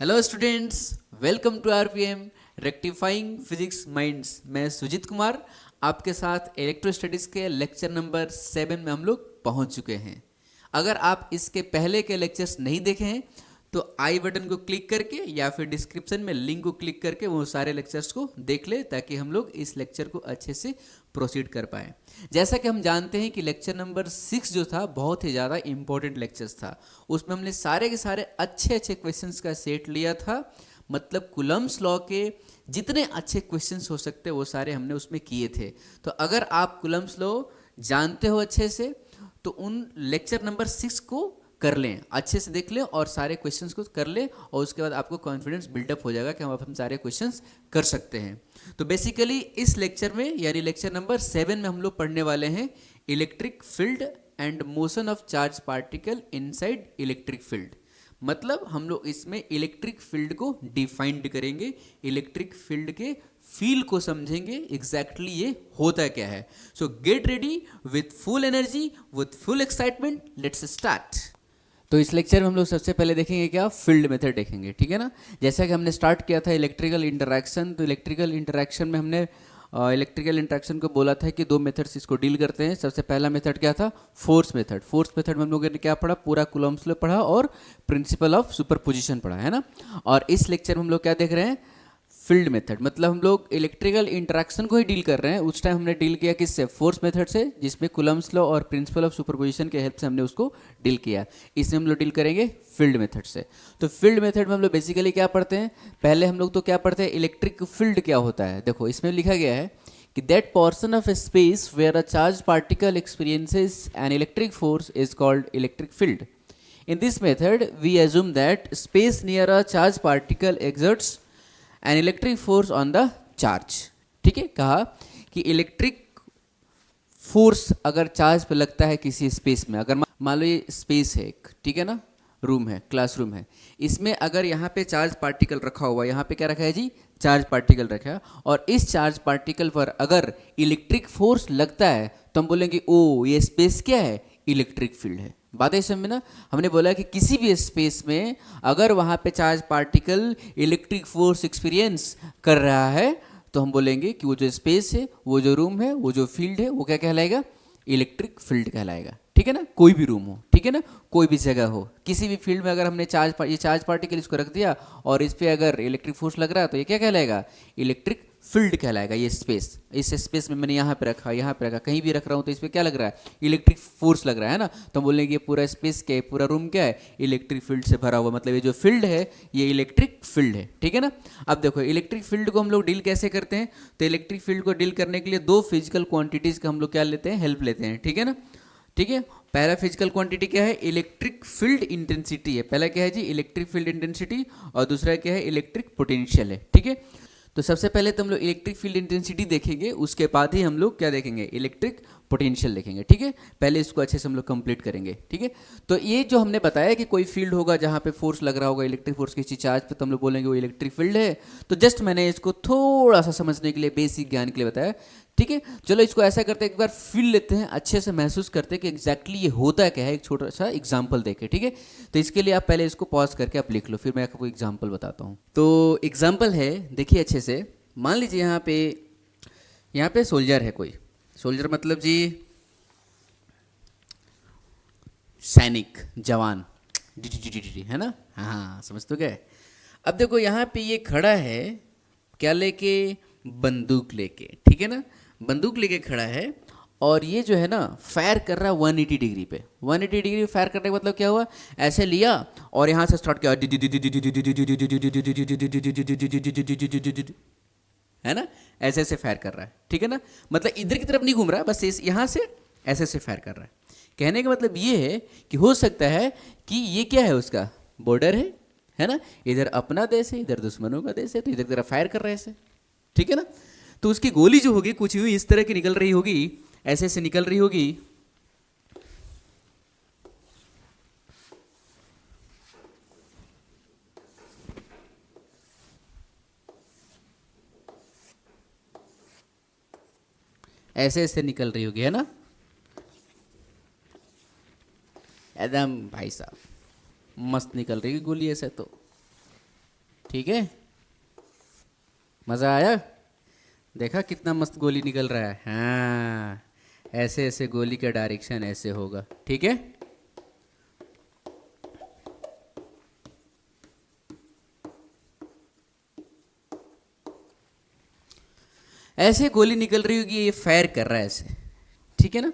Hello students, welcome to RPM rectifying physics minds. मैं सुजीत कुमार आपके साथ इलेक्ट्रोस्टैटिक्स के लेक्चर नंबर 7 में हम लोग पहुंच चुके हैं। अगर आप इसके पहले के लेक्चर्स नहीं देखे हैं तो आई बटन को क्लिक करके या फिर डिस्क्रिप्शन में लिंक को क्लिक करके वो सारे लेक्चर्स को देख ले, ताकि हम लोग इस लेक्चर को अच्छे से प्रोसीड कर पाएँ। जैसा कि हम जानते हैं कि लेक्चर नंबर 6 जो था बहुत ही ज़्यादा इम्पोर्टेंट लेक्चर्स था। उसमें हमने सारे के सारे अच्छे अच्छे क्वेश्चंस का सेट लिया था। मतलब कुलम्स लॉ के जितने अच्छे क्वेश्चंस हो सकते वो सारे हमने उसमें किए थे। तो अगर आप कुलम्स लॉ जानते हो अच्छे से तो उन लेक्चर नंबर 6 को कर लें, अच्छे से देख लें और सारे क्वेश्चंस को कर लें, और उसके बाद आपको कॉन्फिडेंस बिल्डअप हो जाएगा कि हम सारे क्वेश्चंस कर सकते हैं। तो बेसिकली इस लेक्चर में यानी लेक्चर नंबर 7 में हम लोग पढ़ने वाले हैं electric field and motion of charge particle inside electric field. मतलब हम लोग इसमें इलेक्ट्रिक फील्ड को डिफाइंड करेंगे, इलेक्ट्रिक फील्ड के फील को समझेंगे एग्जैक्टली ये होता क्या है। सो get ready with full energy, with full excitement, let's start. तो इस लेक्चर में हम लोग सबसे पहले देखेंगे क्या, फील्ड मेथड देखेंगे, ठीक है ना। जैसा कि हमने स्टार्ट किया था इलेक्ट्रिकल इंटरैक्शन, तो इलेक्ट्रिकल इंटरैक्शन में हमने इलेक्ट्रिकल इंटरैक्शन को बोला था कि दो मेथड्स इसको डील करते हैं। सबसे पहला मेथड क्या था, फोर्स मेथड। फोर्स मेथड में हम लोगों ने क्या पढ़ा, पूरा कूलम्ब्स लॉ पढ़ा और प्रिंसिपल ऑफ सुपरपोजिशन पढ़ा है ना। और इस लेक्चर में हम लोग क्या देख रहे हैं, फील्ड मेथड। मतलब हम लोग इलेक्ट्रिकल इंटरैक्शन को ही डील कर रहे हैं। उस टाइम हमने डील किया किससे, फोर्स मेथड से, जिसमें कूलम्ब्स लॉ और प्रिंसिपल ऑफ सुपरपोजिशन के हेल्प से हमने उसको डील किया। इसमें हम लोग डील करेंगे फील्ड मेथड से। तो फील्ड मेथड में हम लोग बेसिकली क्या पढ़ते हैं, पहले हम लोग तो क्या पढ़ते हैं, इलेक्ट्रिक फील्ड क्या होता है। देखो इसमें लिखा गया है कि that portion of space where a charge particle experiences an electric force is called electric field. In this method, we assume that space near a charged particle exerts an electric force on the charge। ठीक है, कहा कि electric force अगर charge पे लगता है किसी space में, अगर मान लो ये स्पेस है एक, ठीक है ना, रूम है, क्लासरूम है, इसमें अगर यहाँ पे चार्ज पार्टिकल रखा हुआ है, यहाँ पे क्या रखा है जी, चार्ज पार्टिकल रखा है, और इस चार्ज पार्टिकल पर अगर इलेक्ट्रिक फोर्स लगता है तो हम बोलेंगे ओ ये स्पेस क्या है, इलेक्ट्रिक फील्ड है। बात है समझ में ना। हमने बोला कि किसी भी स्पेस में अगर वहाँ पे charge particle electric force experience कर रहा है तो हम बोलेंगे कि वो जो स्पेस है, वो जो रूम है, वो जो फील्ड है, वो क्या कहलाएगा, इलेक्ट्रिक फील्ड कहलाएगा। ठीक है ना, कोई भी रूम हो, ठीक है ना, कोई भी जगह हो, किसी भी फील्ड में अगर हमने ये चार्ज पार्टिकल इसको रख दिया और इस पर अगर इलेक्ट्रिक फोर्स लग रहा है तो ये क्या कहलाएगा, इलेक्ट्रिक फील्ड कहलाएगा। ये स्पेस, इस स्पेस में मैंने यहाँ पे रखा, यहाँ पे रखा, कहीं भी रख रहा हूँ तो इस पर क्या लग रहा है, इलेक्ट्रिक फोर्स लग रहा है ना। तो हम बोलेंगे ये पूरा स्पेस क्या है, पूरा रूम क्या है, इलेक्ट्रिक फील्ड से भरा हुआ। मतलब ये जो फील्ड है ये इलेक्ट्रिक फील्ड है, ठीक है ना। अब देखो इलेक्ट्रिक फील्ड को हम लोग डील कैसे करते हैं, तो इलेक्ट्रिक फील्ड को डील करने के लिए दो फिजिकल क्वांटिटीज़ का हम लोग क्या लेते हैं, हेल्प लेते हैं, ठीक है ना। ठीक है, पहला फिजिकल क्वांटिटी क्या है, इलेक्ट्रिक फील्ड इंटेंसिटी है। पहला क्या है जी, इलेक्ट्रिक फील्ड इंटेंसिटी, और दूसरा क्या है, इलेक्ट्रिक पोटेंशियल है। ठीक है, तो सबसे पहले तो हम लोग इलेक्ट्रिक फील्ड इंटेंसिटी देखेंगे, उसके बाद ही हम लोग क्या देखेंगे, इलेक्ट्रिक पोटेंशियल देखेंगे। ठीक है, पहले इसको अच्छे से हम लोग कंप्लीट करेंगे। ठीक है, तो ये जो हमने बताया कि कोई फील्ड होगा जहाँ पे फोर्स लग रहा होगा, इलेक्ट्रिक फोर्स किसी चार्ज पे, तो हम लोग बोलेंगे वो इलेक्ट्रिक फील्ड है। तो जस्ट मैंने इसको थोड़ा सा समझने के लिए, बेसिक ज्ञान के लिए बताया। ठीक है, चलो इसको ऐसा करते हैं, एक बार फील लेते हैं, अच्छे से महसूस करते हैं कि एग्जैक्टली ये होता क्या है, एक छोटा सा एग्जाम्पल देके। ठीक है, तो इसके लिए आप पहले इसको पॉज करके आप लिख लो, फिर मैं आपको एग्जाम्पल बताता हूँ। तो एग्जाम्पल है, देखिए अच्छे से, मान लीजिए यहाँ पे सोल्जर है कोई, सोल्जर मतलब जी सैनिक, जवान, है ना, हाँ समझ तो गए। अब देखो यहाँ पे ये खड़ा है, क्या लेके, बंदूक लेके, ठीक है ना, बंदूक लेके खड़ा है, और ये जो है ना फायर कर रहा है 180 डिग्री पे। 180 डिग्री फायर करने का मतलब क्या हुआ, ऐसे लिया और यहाँ से स्टार्ट किया, है ना, ऐसे ऐसे फायर कर रहा है। ठीक है ना, मतलब इधर की तरफ नहीं घूम रहा, बस यहाँ से ऐसे ऐसे फायर कर रहा है। कहने का मतलब ये है कि हो सकता है कि ये क्या है, उसका बॉर्डर है ना, इधर अपना देश है, इधर दुश्मनों का देश है, तो इधर की तरफ फायर कर रहे हैं ऐसे। ठीक है ना, तो उसकी गोली जो होगी कुछ यूँ इस तरह की निकल रही होगी, ऐसे ऐसे निकल रही होगी। ऐसे ऐसे निकल रही होगी, है ना, एकदम भाई साहब मस्त निकल रही है गोली ऐसे। तो ठीक है, मज़ा आया? देखा कितना मस्त गोली निकल रहा है। हाँ, ऐसे ऐसे गोली का डायरेक्शन ऐसे होगा। ठीक है, ऐसे गोली निकल रही होगी, ये फायर कर रहा है ऐसे। ठीक है ना।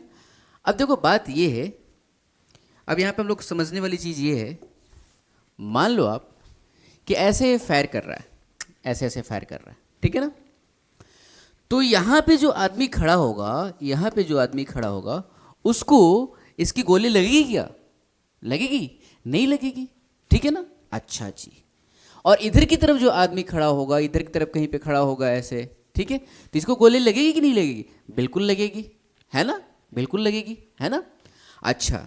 अब देखो बात ये है, अब यहाँ पे हम लोग को समझने वाली चीज़ ये है, मान लो आप कि ऐसे फायर कर रहा है, ऐसे ऐसे फायर कर रहा है, ठीक है ना। तो यहाँ पे जो आदमी खड़ा होगा, यहाँ पे जो आदमी खड़ा होगा, उसको इसकी गोली लगेगी क्या? लगेगी? नहीं लगेगी। ठीक है ना। अच्छा जी। और इधर की तरफ जो आदमी खड़ा होगा, इधर की तरफ कहीं पे खड़ा होगा ऐसे, ठीक है, तो इसको गोली लगेगी कि नहीं लगेगी? बिल्कुल लगेगी, है ना, बिल्कुल लगेगी, है ना। अच्छा,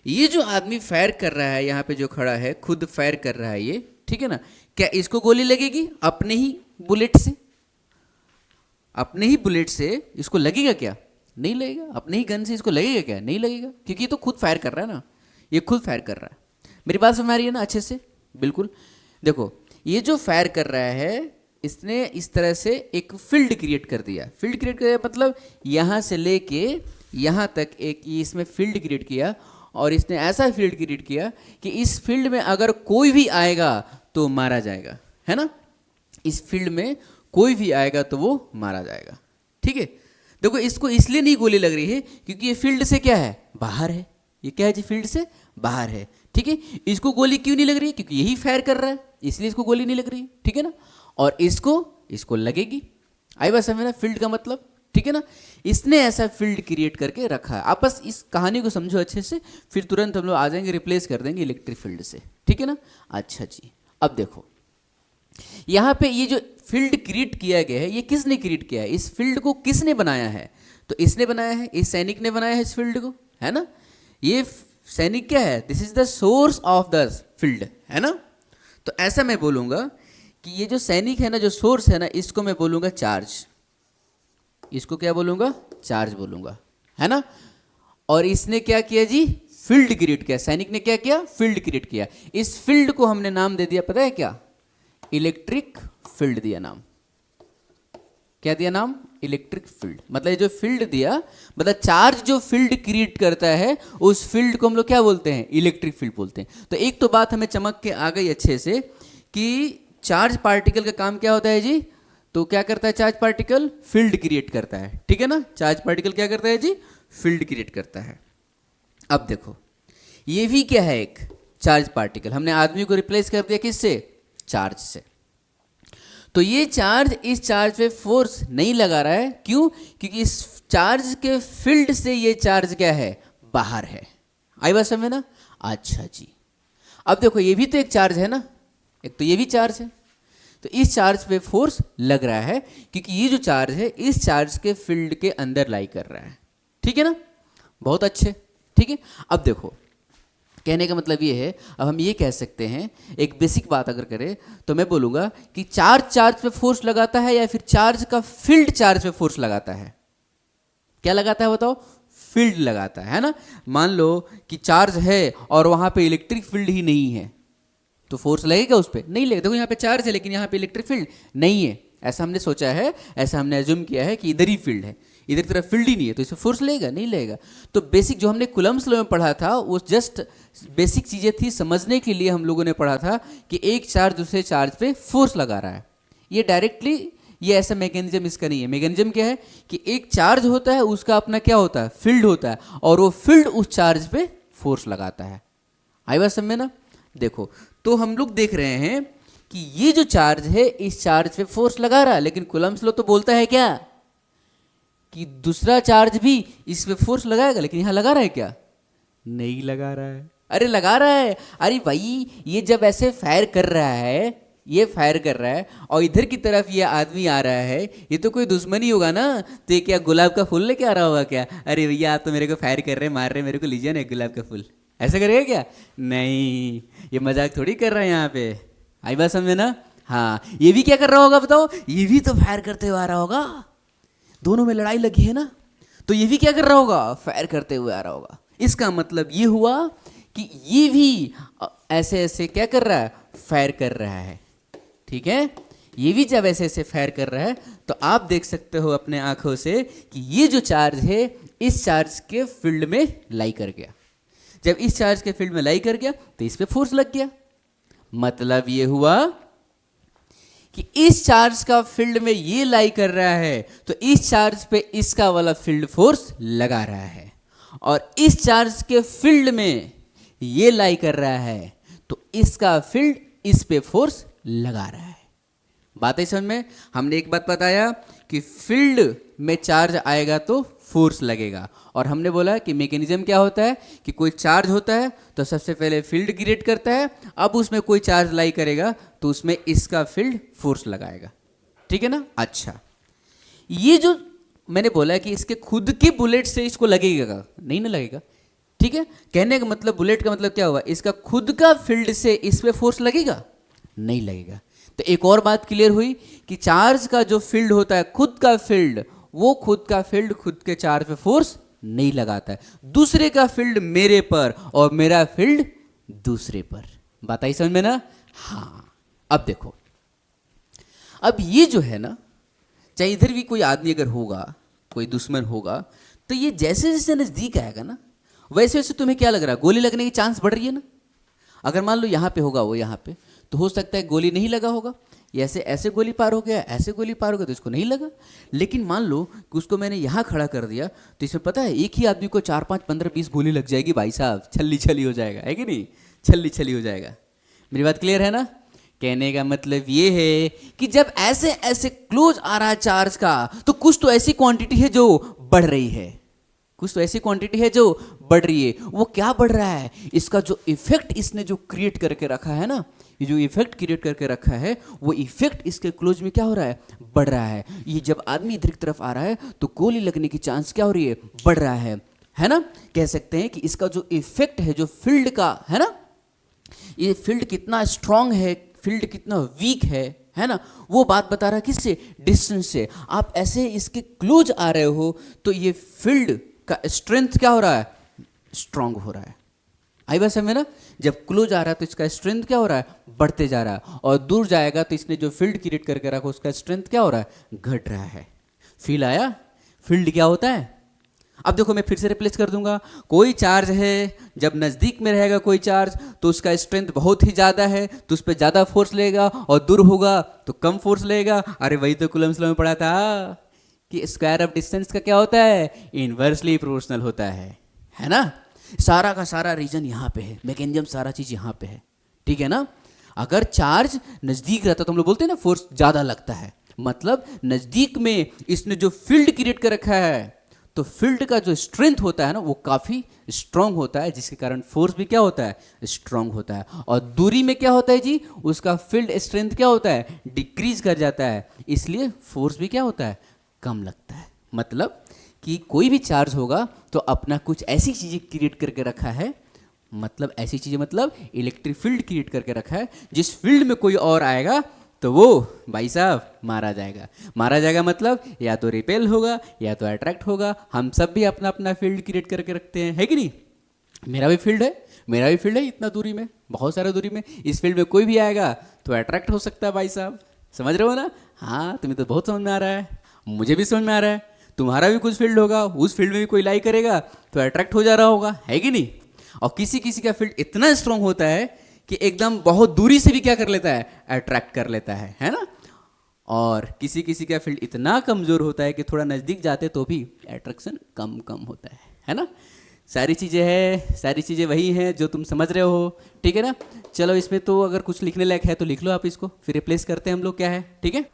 ये जो आदमी फायर कर रहा है, यहाँ पे जो खड़ा है खुद फायर कर रहा है ये, ठीक है ना, क्या इसको गोली लगेगी? अपने ही बुलेट से, अपने ही बुलेट से इसको लगेगा क्या? नहीं लगेगा। अपने ही गन से इसको लगेगा क्या? नहीं लगेगा, क्योंकि ये तो खुद फायर कर रहा है ना, ये खुद फायर कर रहा है। मेरी बात समझ आ रही है ना अच्छे से? बिल्कुल। देखो, ये जो फायर कर रहा है, इसने इस तरह से एक फील्ड क्रिएट कर दिया। फील्ड क्रिएट कर दिया मतलब यहाँ से लेके यहाँ तक एक इसमें फील्ड क्रिएट किया, और इसने ऐसा फील्ड क्रिएट किया कि इस फील्ड में अगर कोई भी आएगा तो मारा जाएगा, है ना। इस फील्ड में कोई भी आएगा तो वो मारा जाएगा। ठीक है। देखो, इसको इसलिए नहीं गोली लग रही है क्योंकि ये फील्ड से क्या है? बाहर है। ये क्या है जी? फील्ड से बाहर है। ठीक है। इसको गोली क्यों नहीं लग रही है? क्योंकि यही फायर कर रहा है, इसलिए इसको गोली नहीं लग रही है। ठीक है ना। और इसको लगेगी। आई बात समझ में ना फील्ड का मतलब? ठीक है ना। इसने ऐसा फील्ड क्रिएट करके रखा है। आप बस इस कहानी को समझो अच्छे से, फिर तुरंत हम लोग आ जाएंगे, रिप्लेस कर देंगे इलेक्ट्रिक फील्ड से। ठीक है ना। अच्छा जी, अब देखो यहाँ पे ये जो फील्ड क्रिएट किया गया है, ये किसने क्रिएट किया है? इस फील्ड को किसने बनाया है? तो इसने बनाया है, इस सैनिक ने बनाया है इस फील्ड को, है ना। ये सैनिक क्या है? This is the source of the field, है ना। तो ऐसा मैं बोलूँगा कि ये जो सैनिक है ना, जो सोर्स है ना, इसको मैं बोलूँगा चार्ज। इसको क्या बोलूँगा? चार्ज बोलूँगा, है ना। और इसने क्या किया जी? फील्ड क्रिएट किया। सैनिक ने क्या किया? फील्ड क्रिएट किया। इस फील्ड को हमने नाम दे दिया, पता है क्या? इलेक्ट्रिक फील्ड दिया नाम। क्या दिया नाम? Electric field. मतलब ये जो फील्ड दिया, मतलब चार्ज जो फील्ड क्रिएट करता है, उस फील्ड को हम लोग क्या बोलते हैं? इलेक्ट्रिक फील्ड बोलते हैं। तो एक तो बात हमें चमक के आ गई अच्छे से कि चार्ज पार्टिकल का काम क्या होता है जी? तो क्या करता है चार्ज पार्टिकल? फील्ड क्रिएट करता है। ठीक है ना। चार्ज पार्टिकल क्या करता है जी? फील्ड क्रिएट करता है। अब देखो, ये भी क्या है? एक चार्ज पार्टिकल। हमने आदमी को रिप्लेस कर दिया किससे? चार्ज से। तो ये चार्ज इस चार्ज पे फोर्स नहीं लगा रहा है। क्यों? क्योंकि इस चार्ज के फील्ड से ये चार्ज क्या है? बाहर है। आई बात समझ में ना? अच्छा जी। अब देखो, ये भी तो एक चार्ज है ना, एक तो ये भी चार्ज है। तो इस चार्ज पे फोर्स लग रहा है क्योंकि ये जो चार्ज है इस चार्ज के फील्ड के अंदर लाई कर रहा है। ठीक है ना। बहुत अच्छे। ठीक है। अब देखो, कहने का मतलब ये है, अब हम ये कह सकते हैं, एक बेसिक बात अगर करें तो मैं बोलूँगा कि चार्ज पे फोर्स लगाता है या फिर चार्ज का फील्ड चार्ज पे फोर्स लगाता है? क्या लगाता है बताओ? फील्ड लगाता है ना। मान लो कि चार्ज है और वहाँ पे इलेक्ट्रिक फील्ड ही नहीं है, तो फोर्स लगेगा उस पर? नहीं लगेगा। देखो, यहाँ पे चार्ज है लेकिन यहाँ पे इलेक्ट्रिक फील्ड नहीं है, ऐसा हमने सोचा है, ऐसा हमने एज्यूम किया है कि इधर ही फील्ड है, इधर की तरफ फील्ड ही नहीं है, तो इसमें फोर्स लगेगा? नहीं लगेगा। तो बेसिक जो हमने कूलम्ब्स लॉ में पढ़ा था, वो जस्ट बेसिक चीज़ें थी, समझने के लिए हम लोगों ने पढ़ा था कि एक चार्ज दूसरे चार्ज पे फोर्स लगा रहा है। ये डायरेक्टली, ये ऐसा मैकेनिज्म इसका नहीं है। मैकेनिज्म क्या है कि एक चार्ज होता है, उसका अपना क्या होता है? फील्ड होता है, और वो फील्ड उस चार्ज पे फोर्स लगाता है। आई बात समझ में ना? देखो, तो हम लोग देख रहे हैं कि ये जो चार्ज है इस चार्ज पे फोर्स लगा रहा है, लेकिन कूलम्ब्स लॉ तो बोलता है क्या? कि दूसरा चार्ज भी इस पे फोर्स लगाएगा, लेकिन यहां लगा रहा है क्या? नहीं लगा रहा है। अरे लगा रहा है। अरे भाई, ये जब ऐसे फायर कर रहा है, ये फायर कर रहा है और इधर की तरफ ये आदमी आ रहा है, ये तो कोई दुश्मनी होगा ना। तो ये क्या गुलाब का फूल लेके आ रहा होगा क्या? अरे भैया, आप तो मेरे को फायर कर रहे हैं, मार रहे हैं, मेरे को लीजिए ना गुलाब का फूल, ऐसा करेगा क्या? नहीं, ये मजाक थोड़ी कर रहा है यहाँ पे। आई बात समझे ना? हाँ, ये भी क्या कर रहा होगा बताओ? ये भी तो फायर करते हुए आ रहा होगा। दोनों में लड़ाई लगी है ना, तो ये भी क्या कर रहा होगा? फायर करते हुए आ रहा होगा। इसका मतलब ये हुआ कि ये भी ऐसे ऐसे क्या कर रहा है? फायर कर रहा है। ठीक है। ये भी जब ऐसे ऐसे फायर कर रहा है तो आप देख सकते हो अपने आंखों से कि ये जो चार्ज है इस चार्ज के फील्ड में लाई कर गया। जब इस चार्ज के फील्ड में लाई कर गया तो इस पे फोर्स लग गया। मतलब ये हुआ कि इस चार्ज का फील्ड में ये लाई कर रहा है तो इस चार्ज पे इसका वाला फील्ड फोर्स लगा रहा है, और इस चार्ज के फील्ड में ये लाई कर रहा है तो इसका फील्ड इस पे फोर्स लगा रहा है। बात है समझ में? हमने एक बात बताया कि फील्ड में चार्ज आएगा तो फोर्स लगेगा, और हमने बोला कि मैकेनिज्म क्या होता है कि कोई चार्ज होता है तो सबसे पहले फील्ड क्रिएट करता है, अब उसमें कोई चार्ज लाई करेगा तो उसमें इसका फील्ड फोर्स लगाएगा। ठीक है ना? अच्छा, ये जो मैंने बोला कि इसके खुद के बुलेट से इसको लगेगा नहीं ना लगेगा। ठीक है, कहने का मतलब बुलेट का मतलब क्या हुआ, इसका खुद का फील्ड से इस पे फोर्स लगेगा नहीं लगेगा। तो एक और बात क्लियर हुई कि चार्ज का जो फील्ड होता है खुद का फील्ड, वो खुद का फील्ड खुद के चार्ज पे फोर्स नहीं लगाता है, दूसरे का फील्ड मेरे पर और मेरा फील्ड दूसरे पर। बात आई समझ में ना? हाँ, अब देखो, अब ये जो है ना, चाहे इधर भी कोई आदमी अगर होगा, कोई दुश्मन होगा, तो ये जैसे जैसे नजदीक आएगा ना वैसे वैसे तुम्हें क्या लग रहा है, गोली लगने की चांस बढ़ रही है ना। अगर मान लो यहाँ पे होगा वो यहाँ पे, तो हो सकता है गोली नहीं लगा होगा, ऐसे ऐसे गोली पार हो गया, ऐसे गोली पार हो गया तो इसको नहीं लगा। लेकिन मान लो कि उसको मैंने यहाँ खड़ा कर दिया तो इसमें पता है एक ही आदमी को 4, 5, 15, 20 गोली लग जाएगी भाई साहब, छल्ली छल्ली हो जाएगा, है कि नहीं? छल्ली छल्ली हो जाएगा। मेरी बात क्लियर है ना? कहने का मतलब ये है कि जब ऐसे ऐसे क्लोज आ रहा है चार्ज का तो कुछ तो ऐसी क्वांटिटी है जो बढ़ रही है, कुछ तो ऐसी क्वांटिटी है जो बढ़ रही है। वो क्या बढ़ रहा है? इसका जो इफेक्ट इसने जो क्रिएट करके रखा है ना, ये जो इफेक्ट क्रिएट करके रखा है वो इफेक्ट इसके क्लोज में क्या हो रहा है, बढ़ रहा है। ये जब आदमी इधर की तरफ आ रहा है तो गोली लगने की चांस क्या हो रही है, बढ़ रहा है ना? कह सकते हैं कि इसका जो इफेक्ट है जो फील्ड का है ना, ये फील्ड कितना स्ट्रांग है, फील्ड कितना वीक है ना, वो बात बता रहा है किससे, डिस्टेंस से। आप ऐसे इसके क्लोज आ रहे हो तो ये फील्ड का स्ट्रेंथ क्या हो रहा है, स्ट्रांग हो रहा है। आई बात समझ में ना? जब क्लोज आ रहा है तो इसका स्ट्रेंथ क्या हो रहा है, बढ़ते जा रहा है, और दूर जाएगा तो इसने जो फील्ड क्रिएट करके रखा उसका स्ट्रेंथ क्या हो रहा है, घट रहा है। फील आया? फील्ड क्या होता है? अब देखो मैं फिर से रिप्लेस कर दूंगा। कोई चार्ज है, जब नज़दीक में रहेगा कोई चार्ज तो उसका स्ट्रेंथ बहुत ही ज़्यादा है तो उस पर ज़्यादा फोर्स लेगा, और दूर होगा तो कम फोर्स लेगा। अरे वही तो कूलम्ब्स लॉ में पढ़ा था कि स्क्वायर ऑफ डिस्टेंस का क्या होता है, इनवर्सली प्रोपोर्शनल होता है ना? सारा का सारा रीजन यहाँ पे है, मैकेनिज्म सारा चीज़ यहाँ पे है। ठीक है ना? अगर चार्ज नज़दीक रहता तो हम लोग बोलते हैं ना फोर्स ज़्यादा लगता है, मतलब नज़दीक में इसने जो फील्ड क्रिएट कर रखा है तो फील्ड का जो स्ट्रेंथ होता है ना वो काफ़ी स्ट्रांग होता है, जिसके कारण फोर्स भी क्या होता है, स्ट्रांग होता है। और दूरी में क्या होता है जी, उसका फील्ड स्ट्रेंथ क्या होता है, डिक्रीज कर जाता है, इसलिए फोर्स भी क्या होता है, कम लगता है। मतलब कि कोई भी चार्ज होगा तो अपना कुछ ऐसी चीज़ें क्रिएट करके रखा है, मतलब ऐसी चीज़ें मतलब इलेक्ट्रिक फील्ड क्रिएट करके रखा है, जिस फील्ड में कोई और आएगा तो वो भाई साहब मारा जाएगा। मारा जाएगा मतलब या तो रिपेल होगा या तो अट्रैक्ट होगा। हम सब भी अपना अपना फील्ड क्रिएट करके रखते हैं, है कि नहीं? मेरा भी फील्ड है, मेरा भी फील्ड है इतना दूरी में, बहुत सारा दूरी में। इस फील्ड में कोई भी आएगा तो अट्रैक्ट हो सकता है भाई साहब, समझ रहे हो ना? हाँ, तुम्हें तो बहुत समझ में आ रहा है, मुझे भी समझ में आ रहा है। तुम्हारा भी कुछ फील्ड होगा, उस फील्ड में भी कोई लाई करेगा तो अट्रैक्ट हो जा रहा होगा, है कि नहीं? और किसी किसी का फील्ड इतना स्ट्रांग होता है कि एकदम बहुत दूरी से भी क्या कर लेता है, अट्रैक्ट कर लेता है ना? और किसी किसी का फील्ड इतना कमज़ोर होता है कि थोड़ा नज़दीक जाते तो भी अट्रैक्शन कम कम होता है ना? सारी चीज़ें हैं, सारी चीज़ें वही हैं जो तुम समझ रहे हो। ठीक है ना? चलो इसमें तो अगर कुछ लिखने लायक है तो लिख लो आप इसको, फिर रिप्लेस करते हैं हम लोग क्या है। ठीक है?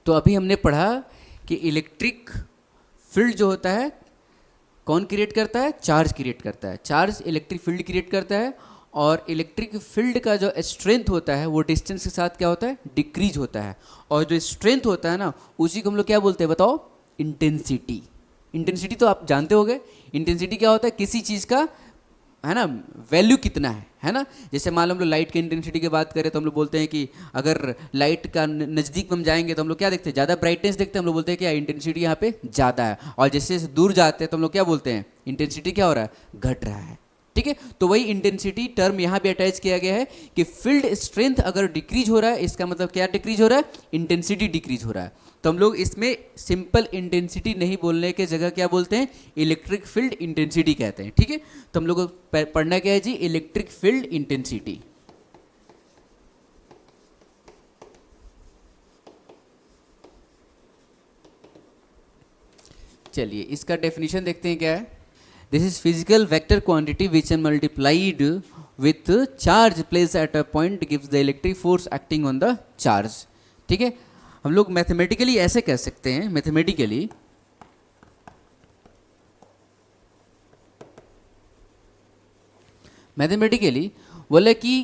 तो अभी हमने पढ़ा कि इलेक्ट्रिक फील्ड जो होता है कौन क्रिएट करता है, चार्ज क्रिएट करता है। चार्ज इलेक्ट्रिक फील्ड क्रिएट करता है, और इलेक्ट्रिक फील्ड का जो स्ट्रेंथ होता है वो डिस्टेंस के साथ क्या होता है, डिक्रीज होता है। और जो स्ट्रेंथ होता है ना उसी को हम लोग क्या बोलते हैं बताओ, इंटेंसिटी। इंटेंसिटी तो आप जानते होंगे, इंटेंसिटी क्या होता है, किसी चीज़ का है ना वैल्यू कितना है ना? जैसे मान लो हम लोग लाइट की इंटेंसिटी की बात करें तो हम लोग बोलते हैं कि अगर लाइट का नज़दीक में हम जाएंगे तो हम लोग क्या देखते हैं, ज़्यादा ब्राइटनेस देखते हैं, हम लोग बोलते हैं कि इंटेंसिटी यहाँ पे ज़्यादा है। और जैसे जैसे दूर जाते हैं तो हम लोग क्या बोलते हैं, इंटेंसिटी क्या हो रहा है, घट रहा है। ठीक है। तो वही इंटेंसिटी टर्म यहाँ भी अटैच किया गया है कि फील्ड स्ट्रेंथ अगर डिक्रीज हो रहा है, इसका मतलब क्या डिक्रीज हो रहा है, इंटेंसिटी डिक्रीज हो रहा है। तो हम लोग इसमें सिंपल इंटेंसिटी नहीं बोलने के जगह क्या बोलते हैं, इलेक्ट्रिक फील्ड इंटेंसिटी कहते हैं। ठीक है, तो हम लोग को पढ़ना क्या है जी, इलेक्ट्रिक फील्ड इंटेंसिटी। चलिए इसका डेफिनेशन देखते हैं क्या है। This is physical vector quantity which N multiplied with charge place at a point gives the electric force acting on the charge. ठीक है, हम लोग मैथमेटिकली ऐसे कह सकते हैं, मैथमेटिकली बोले कि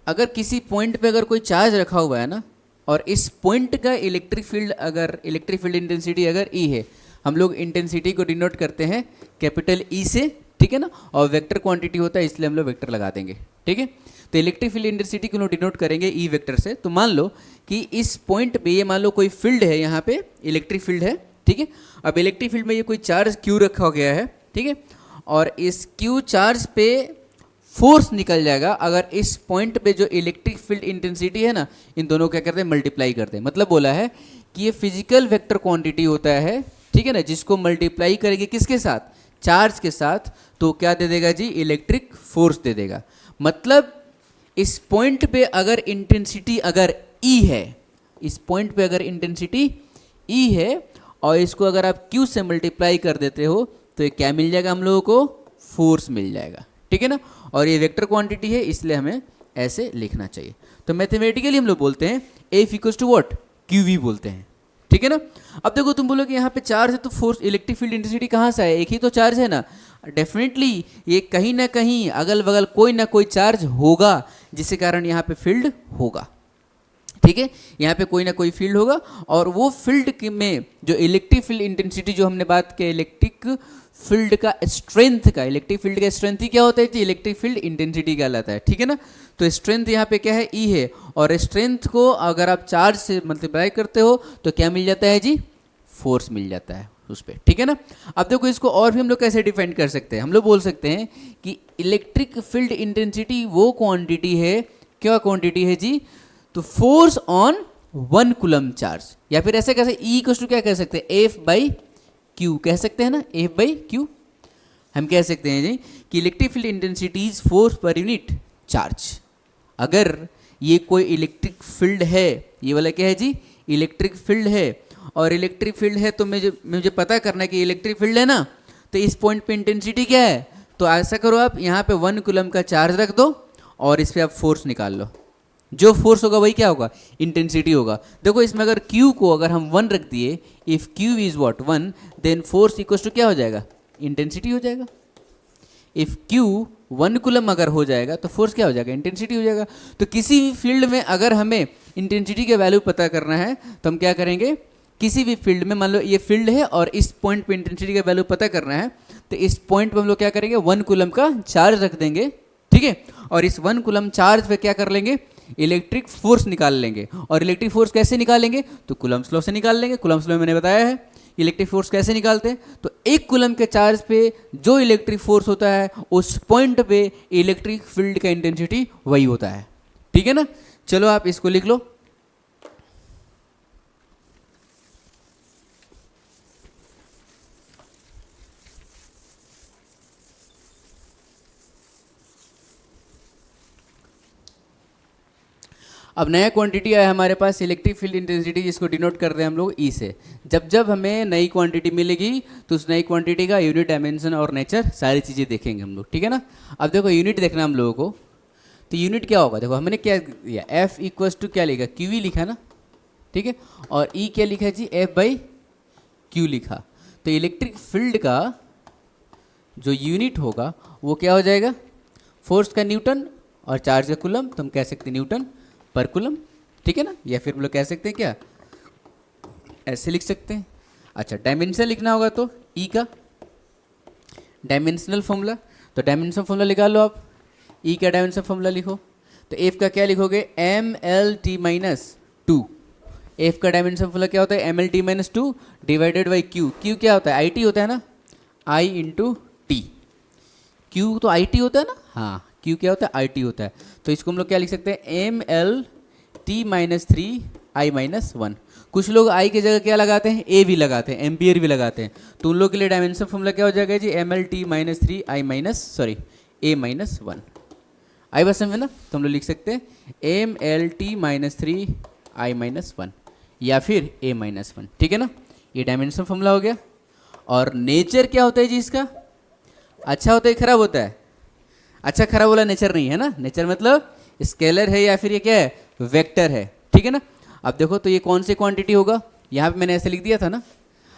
अगर किसी पॉइंट पे अगर कोई चार्ज रखा हुआ है ना, और इस पॉइंट का इलेक्ट्रिक फील्ड इंटेंसिटी अगर ई है, हम लोग इंटेंसिटी को डिनोट करते हैं कैपिटल ई से, ठीक है ना, और वेक्टर क्वांटिटी होता है इसलिए हम लोग वेक्टर लगा देंगे। ठीक है, तो इलेक्ट्रिक फील्ड इंटेंसिटी को डिनोट करेंगे ई वेक्टर से। तो मान लो कि इस पॉइंट पे ये मान लो कोई फील्ड है, यहाँ पे इलेक्ट्रिक फील्ड है। ठीक है, अब इलेक्ट्रिक फील्ड में ये कोई चार्ज क्यू रखा गया है। ठीक है, और इस क्यू चार्ज पे फोर्स निकल जाएगा अगर इस पॉइंट पे जो इलेक्ट्रिक फील्ड इंटेंसिटी है ना, इन दोनों क्या करते हैं, मल्टीप्लाई करते हैं। मतलब बोला है कि ये फिजिकल वेक्टर क्वांटिटी होता है, ठीक है ना, जिसको मल्टीप्लाई करेंगे किसके साथ, चार्ज के साथ, तो क्या दे देगा जी, इलेक्ट्रिक फोर्स दे देगा। मतलब इस पॉइंट पे अगर इंटेंसिटी अगर ई है, इस पॉइंट पे अगर इंटेंसिटी ई है और इसको अगर आप क्यू से मल्टीप्लाई कर देते हो तो ये क्या मिल जाएगा, हम लोगों को फोर्स मिल जाएगा। ठीक है ना, और ये वेक्टर क्वांटिटी है इसलिए हमें ऐसे लिखना चाहिए। तो मैथमेटिकली हम लोग बोलते हैं F equals to what, Q V बोलते हैं। ठीक है ना, अब देखो तुम बोलो कि यहाँ पे चार्ज है तो फोर्स इलेक्ट्रिक फील्ड इंटेंसिटी कहाँ से है, एक ही तो चार्ज है ना। डेफिनेटली ये कहीं ना कहीं अगल बगल कोई ना कोई चार्ज होगा जिसके कारण यहाँ पे फील्ड होगा। ठीक है, यहाँ पे कोई ना कोई फील्ड होगा, और वो फील्ड में जो इलेक्ट्रिक फील्ड इंटेंसिटी जो हमने बात की, इलेक्ट्रिक फील्ड का स्ट्रेंथ का, इलेक्ट्रिक फील्ड का स्ट्रेंथ ही क्या होता है, इलेक्ट्रिक फील्ड इंटेंसिटी कहलाता है। ठीक है ना, तो स्ट्रेंथ यहाँ पे क्या है, ई है, और स्ट्रेंथ को अगर आप चार्ज से मल्टीप्लाई करते हो तो क्या मिल जाता है जी, फोर्स मिल जाता है उस पर। ठीक है ना, अब देखो इसको और भी हम लोग कैसे डिफाइन कर सकते हैं, हम लोग बोल सकते हैं कि इलेक्ट्रिक फील्ड इंटेंसिटी वो क्वांटिटी है, क्या क्वांटिटी है जी, तो फोर्स ऑन 1 कूलम चार्ज, या फिर ऐसे कैसे ई इक्वल्स टू क्या कह सकते हैं, एफ बाई क्यू कह सकते हैं ना, एफ बाई क्यू। हम कह सकते हैं जी कि electric field intensity is force per unit charge. अगर ये कोई इलेक्ट्रिक फील्ड है, ये वाला क्या है जी, इलेक्ट्रिक फील्ड है, और इलेक्ट्रिक फील्ड है तो मुझे पता करना है कि इलेक्ट्रिक फील्ड है ना, तो इस पॉइंट पे इंटेंसिटी क्या है, तो ऐसा करो आप यहाँ पे 1 कूलम का चार्ज रख दो और इस पर आप फोर्स निकाल लो। जो फोर्स होगा वही क्या होगा, इंटेंसिटी होगा। देखो इसमें अगर Q को अगर हम 1 रख दिए, if Q is what 1, then force equals to क्या हो जाएगा, इंटेंसिटी हो जाएगा। इफ Q 1 कूलम अगर हो जाएगा तो फोर्स क्या हो जाएगा, इंटेंसिटी हो जाएगा। तो किसी भी फील्ड में अगर हमें इंटेंसिटी के वैल्यू पता करना है तो हम क्या करेंगे, किसी भी फील्ड में मान लो ये फील्ड है और इस पॉइंट पे इंटेंसिटी का वैल्यू पता करना है, तो इस पॉइंट पे हम लोग क्या करेंगे, 1 कूलम का चार्ज रख देंगे। ठीक है, और इस 1 कूलम चार्ज पे क्या कर लेंगे, इलेक्ट्रिक फोर्स निकाल लेंगे। और इलेक्ट्रिक फोर्स कैसे निकालेंगे, तो कूलम्स लॉ से निकाल लेंगे। कूलम्स लॉ में मैंने बताया है इलेक्ट्रिक फोर्स कैसे निकालते हैं, तो 1 कूलम के चार्ज पे जो इलेक्ट्रिक फोर्स होता है उस पॉइंट पे इलेक्ट्रिक फील्ड का इंटेंसिटी वही होता है। ठीक है ना, चलो आप इसको लिख लो। अब नया क्वांटिटी आया हमारे पास, इलेक्ट्रिक फील्ड इंटेंसिटी, जिसको डिनोट कर रहे हैं हम लोग ई से। जब जब हमें नई क्वांटिटी मिलेगी तो उस नई क्वांटिटी का यूनिट, डायमेंशन और नेचर सारी चीज़ें देखेंगे हम लोग। ठीक है ना, अब देखो यूनिट देखना हम लोगों को, तो यूनिट क्या होगा, देखो हमने क्या दिया, एफ इक्वल्स टू क्या लिखा, क्यू ही लिखा ना। ठीक है, और ई क्या लिखा जी, एफ बाई क्यू लिखा। तो इलेक्ट्रिक फील्ड का जो यूनिट होगा वो क्या हो जाएगा, फोर्स का न्यूटन और चार्ज का कूलम, तो हम कह सकते हैं न्यूटन पर कूलम। ठीक है ना, या फिर हम लोग कह सकते हैं क्या, ऐसे लिख सकते हैं। अच्छा, डायमेंशन लिखना होगा तो ई का डायमेंशनल फॉर्मूला, तो डायमेंशनल फॉर्मूला निकाल लो आप। ई का डायमेंशनल फॉर्मूला लिखो, तो एफ का क्या लिखोगे, M L T minus 2। F का डायमेंशनल फॉर्मूला क्या होता है, M L T minus 2 divided by Q. Q क्या होता है, आई टी होता है ना, आई इंटू टी। क्यू तो आई टी होता है ना, हाँ क्यू क्या होता है, आई टी होता है। तो इसको हम लोग क्या लिख सकते हैं, M L T minus three I minus one. कुछ लोग आई की जगह क्या लगाते हैं, ए भी लगाते हैं, एम्पियर भी लगाते हैं। तो उन लोग के लिए डायमेंशन फॉर्मूला क्या हो जाएगा जी, M L T minus three I minus sorry A minus one. आई बस समझ में ना, तो हम लोग लिख सकते हैं M L T minus three I minus one या फिर ए माइनस वन, ठीक है ना। ये डायमेंशन फॉर्मूला हो गया। और नेचर क्या होता है जी इसका, अच्छा होता है खराब होता है, अच्छा खराब वाला नेचर नहीं है ना, नेचर मतलब स्केलर है या फिर ये क्या है, वेक्टर है, ठीक है ना। अब देखो तो ये कौन सी क्वांटिटी होगा, यहाँ पे मैंने ऐसे लिख दिया था ना,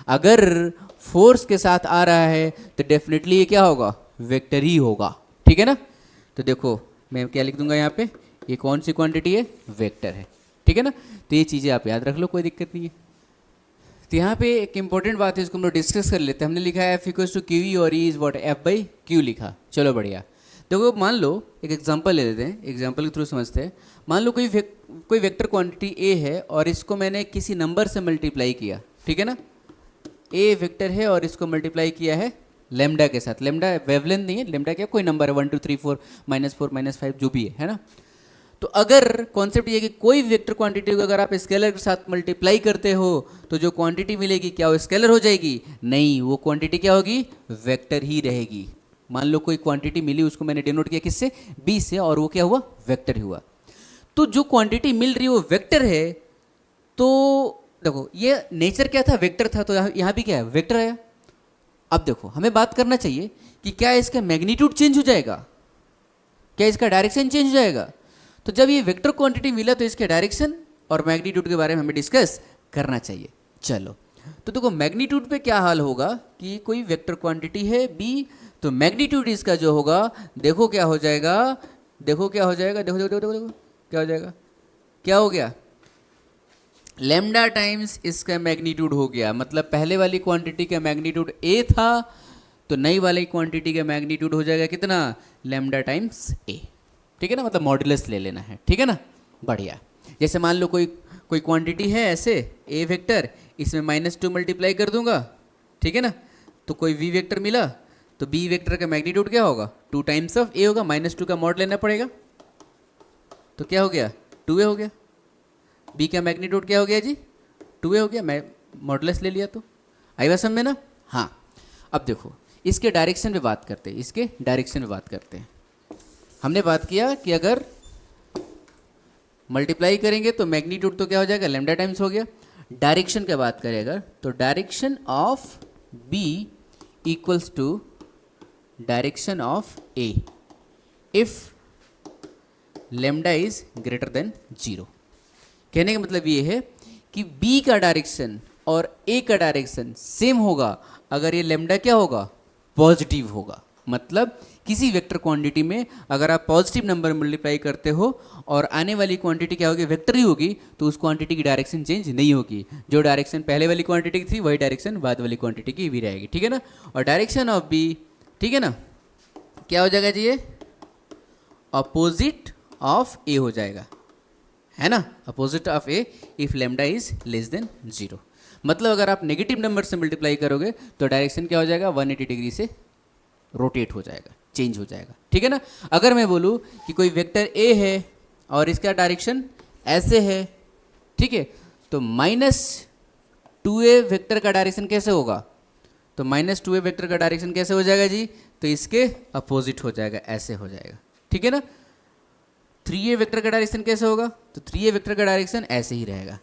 अगर फोर्स के साथ आ रहा है तो डेफिनेटली ये क्या होगा, वेक्टर ही होगा, ठीक है ना। तो देखो मैं क्या लिख दूंगा यहाँ पे, ये कौन सी क्वांटिटी है, वेक्टर है, ठीक है ना। तो ये चीज़ें आप याद रख लो, कोई दिक्कत नहीं है। तो यहाँ पे एक इंपॉर्टेंट बात है, इसको हम लोग डिस्कस कर लेते हैं। हमने लिखा है F equals to Q E और E is what, F by Q लिखा, चलो बढ़िया। देखो मान लो एक एग्जांपल ले लेते हैं, एग्जांपल के थ्रू समझते हैं। मान लो कोई वेक्टर क्वांटिटी ए है और इसको मैंने किसी नंबर से मल्टीप्लाई किया, ठीक है ना। ए वेक्टर है और इसको मल्टीप्लाई किया है लेमडा के साथ, लेमडा वेवलेंथ नहीं है, लेमडा क्या कोई नंबर है, 1 2 3 4 -4 -5 जो भी है ना। तो अगर कॉन्सेप्ट ये कि कोई वेक्टर क्वांटिटी को अगर आप स्केलर के साथ मल्टीप्लाई करते हो तो जो क्वांटिटी मिलेगी क्या वो स्केलर हो जाएगी, नहीं, वो क्वांटिटी क्या होगी, वेक्टर ही रहेगी। मान लो कोई क्वांटिटी मिली, उसको मैंने डिनोट किया किससे, बी से, और वो क्या हुआ, वेक्टर ही हुआ। तो जो क्वांटिटी मिल रही है वो वेक्टर है, तो देखो ये नेचर क्या था, वेक्टर था, तो यहाँ भी क्या है, वेक्टर आया। अब देखो हमें बात करना चाहिए कि क्या इसका मैग्नीट्यूड चेंज हो जाएगा, क्या इसका डायरेक्शन चेंज हो जाएगा। तो जब ये वेक्टर क्वांटिटी मिला तो इसके डायरेक्शन और मैग्नीट्यूड के बारे में हमें डिस्कस करना चाहिए। चलो तो देखो मैग्नीट्यूड पे क्या हाल होगा कि कोई वेक्टर क्वांटिटी है बी, तो मैग्नीट्यूड इसका जो होगा, देखो क्या हो जाएगा, देखो क्या हो जाएगा, देखो देखो देखो देखो क्या हो जाएगा, क्या हो गया, लेमडा टाइम्स इसका मैग्नीट्यूड हो गया। मतलब पहले वाली क्वांटिटी का मैग्नीट्यूड ए था, तो नई वाली क्वांटिटी का मैग्नीट्यूड हो जाएगा कितना, लेमडा टाइम्स ए, ठीक है ना, मतलब मॉड्यूलस ले लेना है, ठीक है ना, बढ़िया। जैसे मान लो कोई क्वांटिटी है ऐसे ए वेक्टर, इसमें -2 मल्टीप्लाई कर दूंगा, ठीक है ना, तो कोई वी वेक्टर मिला, तो बी वेक्टर का मैग्नीट्यूड क्या होगा, 2 टाइम्स ऑफ ए होगा, -2 का मॉड लेना पड़ेगा, तो क्या हो गया, 2a हो गया। बी का मैग्नीट्यूड क्या हो गया जी, 2a हो गया, मैं मॉडुलस ले लिया, तो आई बात समझ में ना। हाँ अब देखो इसके डायरेक्शन पे बात करते हैं, इसके डायरेक्शन पे बात करते हैं। हमने बात किया कि अगर मल्टीप्लाई करेंगे तो मैग्नीट्यूड तो क्या हो जाएगा, लेमडा टाइम्स हो गया। डायरेक्शन की बात करें अगर, तो direction of B equals to direction of A if lambda is greater than 0। कहने का मतलब ये है कि B का डायरेक्शन और A का डायरेक्शन सेम होगा अगर ये लेमडा क्या होगा, पॉजिटिव होगा। मतलब किसी वेक्टर क्वांटिटी में अगर आप पॉजिटिव नंबर मल्टीप्लाई करते हो और आने वाली क्वांटिटी क्या होगी, वेक्टर ही होगी, तो उस क्वांटिटी की डायरेक्शन चेंज नहीं होगी। जो डायरेक्शन पहले वाली क्वांटिटी की थी वही डायरेक्शन बाद वाली क्वांटिटी की भी रहेगी, ठीक है ना। और डायरेक्शन ऑफ B, ठीक है ना, क्या हो जाएगा जी, ये अपोजिट ऑफ A हो जाएगा, है ना, opposite of A if lambda is less than 0। मतलब अगर आप नेगेटिव नंबर से मल्टीप्लाई करोगे तो डायरेक्शन क्या हो जाएगा, 180 डिग्री से रोटेट हो जाएगा, चेंज हो जाएगा, ठीक है ना। अगर मैं बोलूँ कि कोई वेक्टर ए है और इसका डायरेक्शन ऐसे है, ठीक है, तो -2a वेक्टर का डायरेक्शन कैसे होगा, तो -2a वेक्टर का डायरेक्शन कैसे हो जाएगा जी, तो इसके अपोजिट हो जाएगा, ऐसे हो जाएगा, ठीक है ना। 3a वेक्टर का डायरेक्शन कैसे होगा, तो 3a वेक्टर का डायरेक्शन ऐसे ही रहेगा,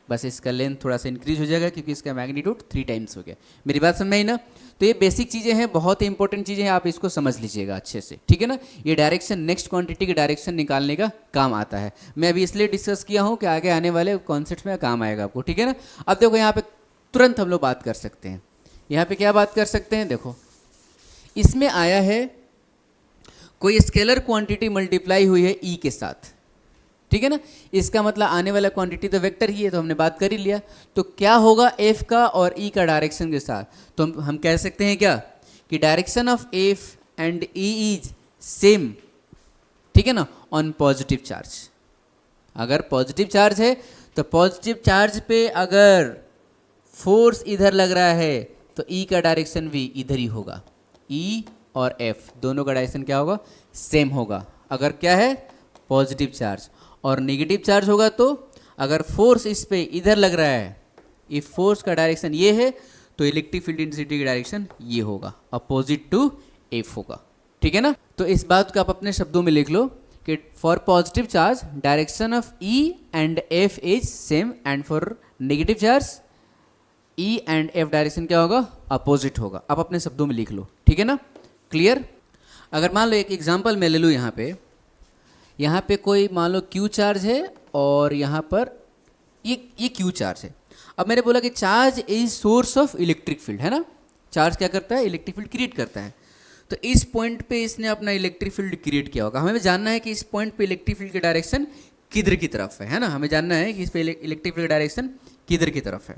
बस इसका लेंथ थोड़ा सा इंक्रीज हो जाएगा क्योंकि इसका मैग्नीट्यूड 3 टाइम्स हो गया। मेरी बात समझ में आई ना। तो ये बेसिक चीज़ें हैं, बहुत ही इंपॉर्टेंट चीज़ें हैं, आप इसको समझ लीजिएगा अच्छे से, ठीक है ना। ये डायरेक्शन नेक्स्ट क्वांटिटी के डायरेक्शन निकालने का काम आता है। मैं अभी इसलिए डिस्कस किया हूँ कि आगे आने वाले कॉन्सेप्ट में काम आएगा आपको, ठीक है ना। अब देखो यहाँ पे तुरंत हम लोग बात कर सकते हैं, यहाँ पे क्या बात कर सकते हैं, देखो इसमें आया है कोई स्केलर क्वांटिटी मल्टीप्लाई हुई है ई के साथ, ठीक है ना। इसका मतलब आने वाला क्वांटिटी तो वेक्टर ही है, तो हमने बात कर ही लिया। तो क्या होगा एफ का और ई का डायरेक्शन के साथ, तो हम कह सकते हैं क्या कि direction of F and E is same, ठीक है ना, ऑन पॉजिटिव चार्ज। अगर पॉजिटिव चार्ज है तो पॉजिटिव चार्ज पे अगर फोर्स इधर लग रहा है तो ई का डायरेक्शन भी इधर ही होगा, ई और F दोनों का डायरेक्शन क्या होगा, सेम होगा। अगर क्या है, पॉजिटिव चार्ज। और नेगेटिव चार्ज होगा तो अगर फोर्स इस पे इधर लग रहा है, इफ फोर्स का डायरेक्शन ये है तो इलेक्ट्रिक फील्ड इंटेंसिटी का डायरेक्शन ये होगा, अपोजिट टू F होगा। ठीक है ना। तो इस बात को आप अपने शब्दों में लिख लो कि for positive charge direction of E and F is same, and for negative charge E and F direction क्या होगा, अपोजिट होगा। आप अपने शब्दों में लिख लो, ठीक है ना, क्लियर। अगर मान लो एक एग्जांपल मैं ले लूँ, यहाँ पे कोई मान लो Q चार्ज है और यहाँ पर ये Q चार्ज है। अब मैंने बोला कि charge is source of electric field, है ना। चार्ज क्या करता है, इलेक्ट्रिक फील्ड क्रिएट करता है। तो इस पॉइंट पे इसने अपना इलेक्ट्रिक फील्ड क्रिएट किया होगा। हमें जानना है कि इस पॉइंट पे इलेक्ट्रिक फील्ड की डायरेक्शन किधर की तरफ है ना। हमें जानना है कि इस पे इलेक्ट्रिक फील्ड डायरेक्शन किधर की तरफ है।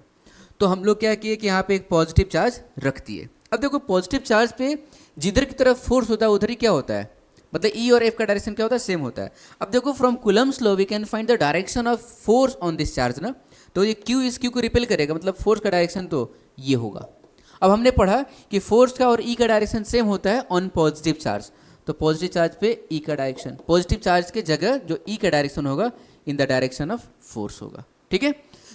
तो हम लोग क्या किए कि यहाँ पे एक पॉजिटिव चार्ज रख दिए। अब देखो पॉजिटिव चार्ज पे जिधर की तरफ फोर्स होता है उधर ही क्या होता है, मतलब ई और एफ का डायरेक्शन क्या होता है, सेम होता है। अब देखो from Coulomb's law we can find the direction of force on this charge ना। तो ये क्यू इस क्यू को रिपेल करेगा, मतलब फोर्स का डायरेक्शन तो ये होगा। अब हमने पढ़ा कि फोर्स का और ई का डायरेक्शन सेम होता है ऑन पॉजिटिव चार्ज। तो पॉजिटिव चार्ज पे ई का डायरेक्शन, पॉजिटिव चार्ज के जगह जो ई का डायरेक्शन होगा in the direction of force होगा। ठीक है।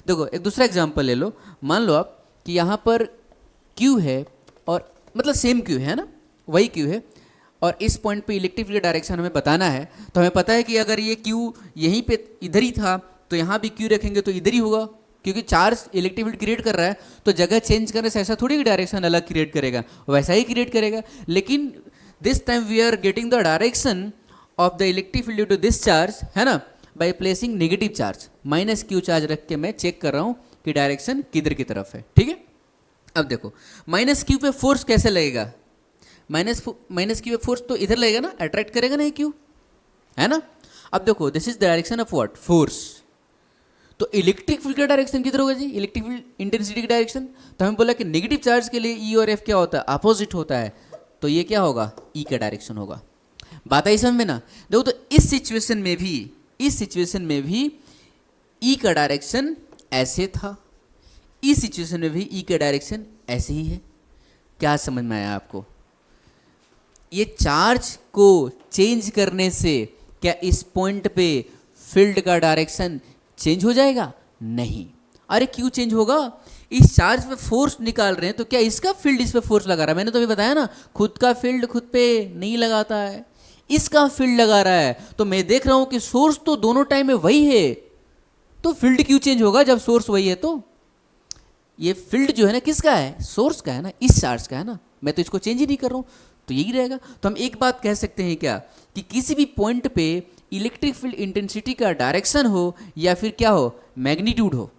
देखो एक दूसरा एग्जांपल ले लो। मान लो आप कि यहाँ पर क्यू है और मतलब सेम क्यू है ना, वही क्यू है, और इस पॉइंट पे इलेक्ट्रिक फील्ड डायरेक्शन हमें बताना है। तो हमें पता है कि अगर ये क्यू यहीं पे इधर ही था तो यहाँ भी क्यू रखेंगे तो इधर ही होगा, क्योंकि चार्ज इलेक्ट्रिक फील्ड क्रिएट कर रहा है। तो जगह चेंज करने से ऐसा थोड़ी कि डायरेक्शन अलग क्रिएट करेगा, वैसा ही क्रिएट करेगा। लेकिन this time we are getting the direction of the electric field due to this charge, है ना, by placing negative charge, minus Q charge रख के मैं चेक कर रहा हूँ कि डायरेक्शन किधर की तरफ है। ठीक है। अब देखो माइनस क्यू पे फोर्स कैसे लगेगा, माइनस क्यू पे फोर्स तो इधर लगेगा ना, अट्रैक्ट करेगा ना ये क्यू, है ना। अब देखो this is the direction of what, force. तो इलेक्ट्रिक फील्ड का डायरेक्शन किधर होगा जी, इलेक्ट्रिक फील्ड इंटेंसिटी की डायरेक्शन। तो हमें बोला कि नेगेटिव चार्ज के लिए ई और एफ क्या होता है, अपोजिट होता है। तो ये क्या होगा, ई का डायरेक्शन होगा। बात आई समझ में ना। देखो तो इस सिचुएशन में भी ई का डायरेक्शन ऐसे था, इस सिचुएशन में भी ई का डायरेक्शन ऐसे ही है। क्या समझ में आया आपको। ये चार्ज को चेंज करने से क्या इस पॉइंट पे फील्ड का डायरेक्शन चेंज हो जाएगा, नहीं। अरे क्यों चेंज होगा, इस चार्ज पे फोर्स निकाल रहे हैं तो क्या इसका फील्ड इस पे फोर्स लगा रहा है। मैंने तो अभी बताया ना, खुद का फील्ड खुद पे नहीं लगाता है, इसका फील्ड लगा रहा है। तो मैं देख रहा हूं कि सोर्स तो दोनों टाइम में वही है, तो फील्ड क्यों चेंज होगा जब सोर्स वही है। तो ये फील्ड जो है ना किसका है, सोर्स का है ना, इस चार्ज का है ना, मैं तो इसको चेंज ही नहीं कर रहा हूँ, तो यही रहेगा। तो हम एक बात कह सकते हैं क्या, कि किसी भी पॉइंट पे इलेक्ट्रिक फील्ड इंटेंसिटी का डायरेक्शन हो या फिर क्या हो, मैग्नीट्यूड हो,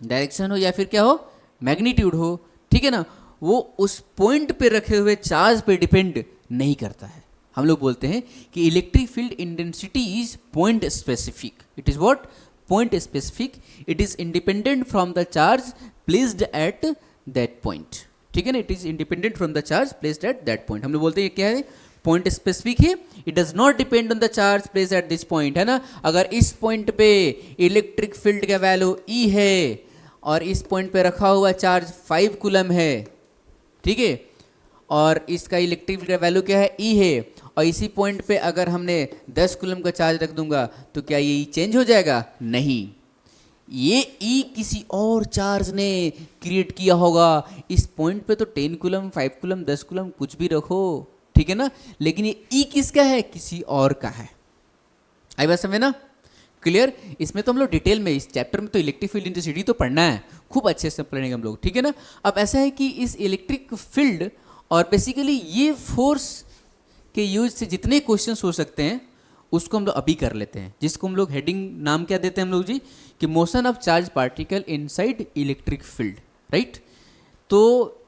डायरेक्शन हो या फिर क्या हो, मैग्नीट्यूड हो, ठीक है ना, वो उस पॉइंट पे रखे हुए चार्ज पे डिपेंड नहीं करता है। हम लोग बोलते हैं कि electric field intensity is point specific, it is what, point specific, it is independent from the charge placed at that point. ठीक है ना, it is independent from the charge placed at that point. हम लोग बोलते हैं क्या है, point specific है, it does not depend on the charge placed at this point, है ना। अगर इस पॉइंट पे इलेक्ट्रिक फील्ड का वैल्यू ई है और इस पॉइंट पे रखा हुआ चार्ज 5 कूलम है, ठीक है, और इसका इलेक्ट्रिक फील्ड का वैल्यू क्या है, ई है, और इसी पॉइंट पे अगर हमने 10 कूलम का चार्ज रख दूंगा तो क्या ये ई चेंज हो जाएगा, नहीं। ये ई किसी और चार्ज ने क्रिएट किया होगा। इस पॉइंट पे तो 10 कूलम, 5 कूलम, 10 कूलम कुछ भी रखो, ठीक है ना, लेकिन ये ई किसका है, किसी और का है। आई बात समझे ना, क्लियर। इसमें तो हम लोग डिटेल में इस चैप्टर में तो इलेक्ट्रिक फील्ड इंटेंसिटी तो पढ़ना है, खूब अच्छे से पढ़ेंगे हम लोग, ठीक है ना। अब ऐसा है कि इस इलेक्ट्रिक फील्ड और बेसिकली ये फोर्स के यूज से जितने क्वेश्चंस हो सकते हैं उसको हम लोग अभी कर लेते हैं, जिसको हम लोग हेडिंग नाम क्या देते हैं हम लोग जी, कि motion of charge particle inside electric field, right. तो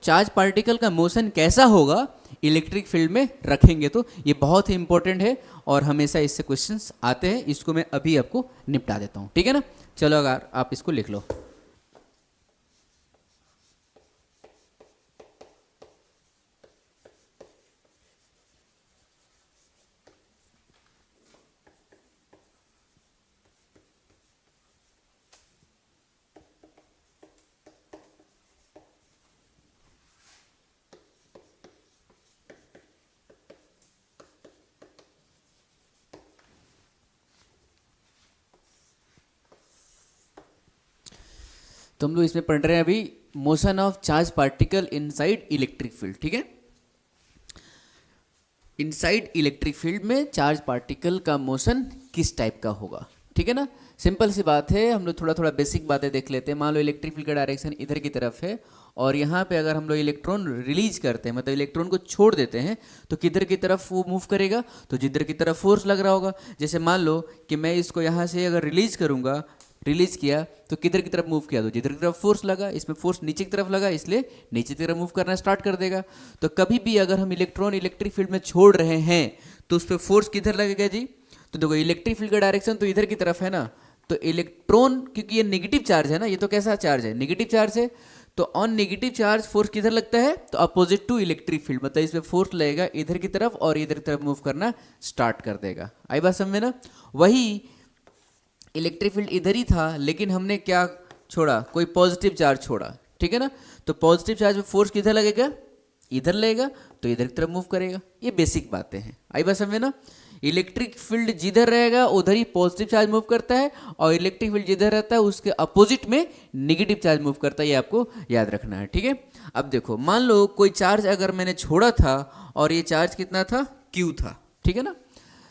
चार्ज पार्टिकल का मोशन कैसा होगा इलेक्ट्रिक फील्ड में रखेंगे, तो ये बहुत ही इंपॉर्टेंट है और हमेशा इससे क्वेश्चंस आते हैं। इसको मैं अभी आपको निपटा देता हूँ, ठीक है ना। चलो अगर आप इसको लिख लो। तो हम लोग इसमें पढ़ रहे हैं अभी motion of charge particle inside electric field. ठीक है, इनसाइड इलेक्ट्रिक फील्ड में चार्ज पार्टिकल का मोशन किस टाइप का होगा। ठीक है ना, सिंपल सी बात है। हम लोग थोड़ा थोड़ा बेसिक बातें देख लेते हैं। मान लो इलेक्ट्रिक फील्ड का डायरेक्शन इधर की तरफ है और यहाँ पे अगर हम लोग इलेक्ट्रॉन रिलीज करते हैं, मतलब इलेक्ट्रॉन को छोड़ देते हैं, तो किधर की तरफ वो मूव करेगा, तो जिधर की तरफ फोर्स लग रहा होगा। जैसे मान लो कि मैं इसको यहाँ से अगर रिलीज करूँगा, रिलीज किया तो किधर की तरफ मूव किया, तो जिधर की तरफ फोर्स लगा, इसमें फोर्स नीचे की तरफ लगा, इसलिए नीचे की तरफ मूव करना स्टार्ट कर देगा। तो कभी भी अगर हम इलेक्ट्रॉन इलेक्ट्रिक फील्ड में छोड़ रहे हैं तो उस पर फोर्स किधर लगेगा जी, तो देखो इलेक्ट्रिक फील्ड का डायरेक्शन तो इधर की तरफ है ना, तो इलेक्ट्रॉन क्योंकि ये नेगेटिव चार्ज है ना, ये तो कैसा चार्ज है, नेगेटिव चार्ज है, तो ऑन नेगेटिव चार्ज फोर्स किधर लगता है, तो अपोजिट टू इलेक्ट्रिक फील्ड, मतलब इसमें फोर्स लगेगा इधर की तरफ और इधर की तरफ मूव करना स्टार्ट कर देगा। आई बात समझ में ना। वही इलेक्ट्रिक फील्ड इधर ही था, लेकिन हमने क्या छोड़ा, कोई पॉजिटिव चार्ज छोड़ा। ठीक है ना, तो पॉजिटिव चार्ज में फोर्स किधर लगेगा, इधर लगेगा, तो इधर की तरफ मूव करेगा। ये बेसिक बातें हैं, आई बात समझ में ना। इलेक्ट्रिक फील्ड जिधर रहेगा उधर ही पॉजिटिव चार्ज मूव करता है, और इलेक्ट्रिक फील्ड जिधर रहता है उसके अपोजिट में नेगेटिव चार्ज मूव करता है, ये आपको याद रखना है। ठीक है, अब देखो मान लो कोई चार्ज अगर मैंने छोड़ा था और ये चार्ज कितना था, Q था। ठीक है ना,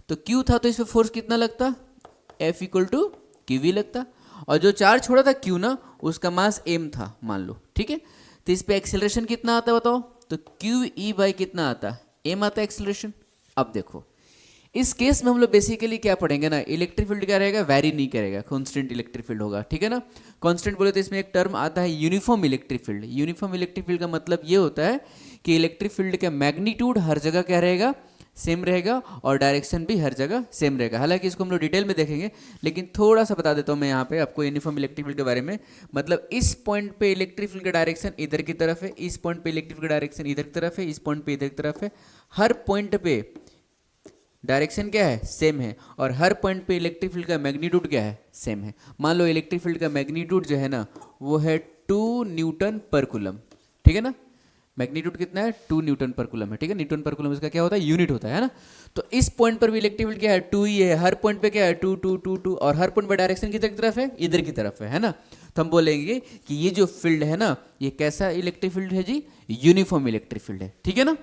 तो Q था तो इस पर फोर्स कितना लगता, F इक्वल टू QV लगता, और जो चार्ज छोड़ा था Q ना, उसका मास m था मान लो। ठीक है, तो इस पे एक्सेलरेशन कितना आता है बताओ, तो QE बाई कितना आता, m आता है एक्सेलरेशन। अब देखो इस केस में हम लोग बेसिकली क्या पढ़ेंगे ना, इलेक्ट्रिक फील्ड क्या रहेगा, वैरी नहीं करेगा, कांस्टेंट इलेक्ट्रिक फील्ड होगा। ठीक है ना, कांस्टेंट बोले तो इसमें एक टर्म आता है uniform electric field. Uniform electric field का मतलब ये होता है कि इलेक्ट्रिक फील्ड का मैग्नीट्यूड हर जगह क्या रहेगा, सेम रहेगा, और डायरेक्शन भी हर जगह सेम रहेगा। हालांकि इसको हम लोग डिटेल में देखेंगे, लेकिन थोड़ा सा बता देता हूँ मैं यहाँ पे आपको यूनिफॉर्म इलेक्ट्रिक फील्ड के बारे में। मतलब इस पॉइंट पे इलेक्ट्रिक फील्ड का डायरेक्शन इधर की तरफ है, इस पॉइंट पे इलेक्ट्रिक फील्ड का डायरेक्शन इधर की तरफ है, इस पॉइंट पे इधर की तरफ है। हर पॉइंट पे डायरेक्शन क्या है, सेम है, और हर पॉइंट पे इलेक्ट्रिक फील्ड का मैग्नीट्यूड क्या है, सेम है। मान लो इलेक्ट्रिक फील्ड का मैग्नीट्यूड जो है ना, वो है 2 न्यूटन पर कूलम। ठीक है ना, मैग्नीट्यूड कितना है, 2 न्यूटन पर कूलम है। ठीक है, न्यूटन पर कूलम इसका क्या होता है, यूनिट होता है ना। तो इस पॉइंट पर भी इलेक्ट्रिक फील्ड क्या है, 2 ही है। हर पॉइंट पे क्या है, 2 2 2 2, और हर पॉइंट पर डायरेक्शन किधर की तरफ है, इधर की तरफ है ना। तो हम बोलेंगे कि ये जो फील्ड है ना, ये कैसा इलेक्ट्रिक फील्ड है जी, यूनिफॉर्म इलेक्ट्रिक फील्ड है। ठीक है ना,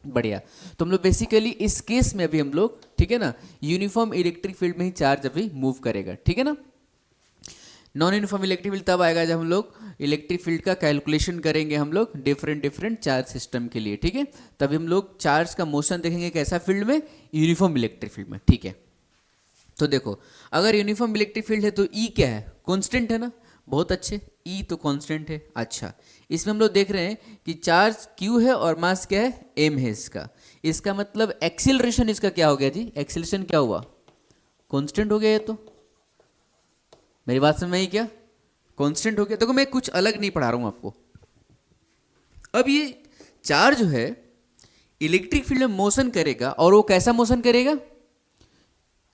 बढ़िया। तो हम लोग बेसिकली इस केस में अभी हम लोग, ठीक है ना, यूनिफॉर्म इलेक्ट्रिक फील्ड में ही चार्ज अभी मूव करेगा। ठीक है ना, नॉन यूनिफॉर्म इलेक्ट्रिक फील्ड तब आएगा जब हम लोग इलेक्ट्रिक फील्ड का कैलकुलेशन करेंगे हम लोग डिफरेंट डिफरेंट चार्ज सिस्टम के लिए। ठीक है, तभी हम लोग चार्ज का मोशन देखेंगे कैसा फील्ड में, यूनिफॉर्म इलेक्ट्रिक फील्ड में। ठीक है, तो देखो अगर यूनिफॉर्म इलेक्ट्रिक फील्ड है तो ई क्या है, कांस्टेंट है ना, बहुत अच्छे, ई तो कांस्टेंट है। अच्छा, इसमें हम लोग देख रहे हैं कि चार्ज क्यू है और मास क्या है, एम है इसका। इसका मतलब एक्सीलरेशन इसका क्या हो गया जी, एक्सीलरेशन क्या हुआ, कांस्टेंट हो गया। ये तो मेरी बात समझ में आई क्या, कांस्टेंट हो गया। देखो मैं कुछ अलग नहीं पढ़ा रहा हूं आपको। अब ये चार्ज जो है इलेक्ट्रिक फील्ड में मोशन करेगा, और वो कैसा मोशन करेगा,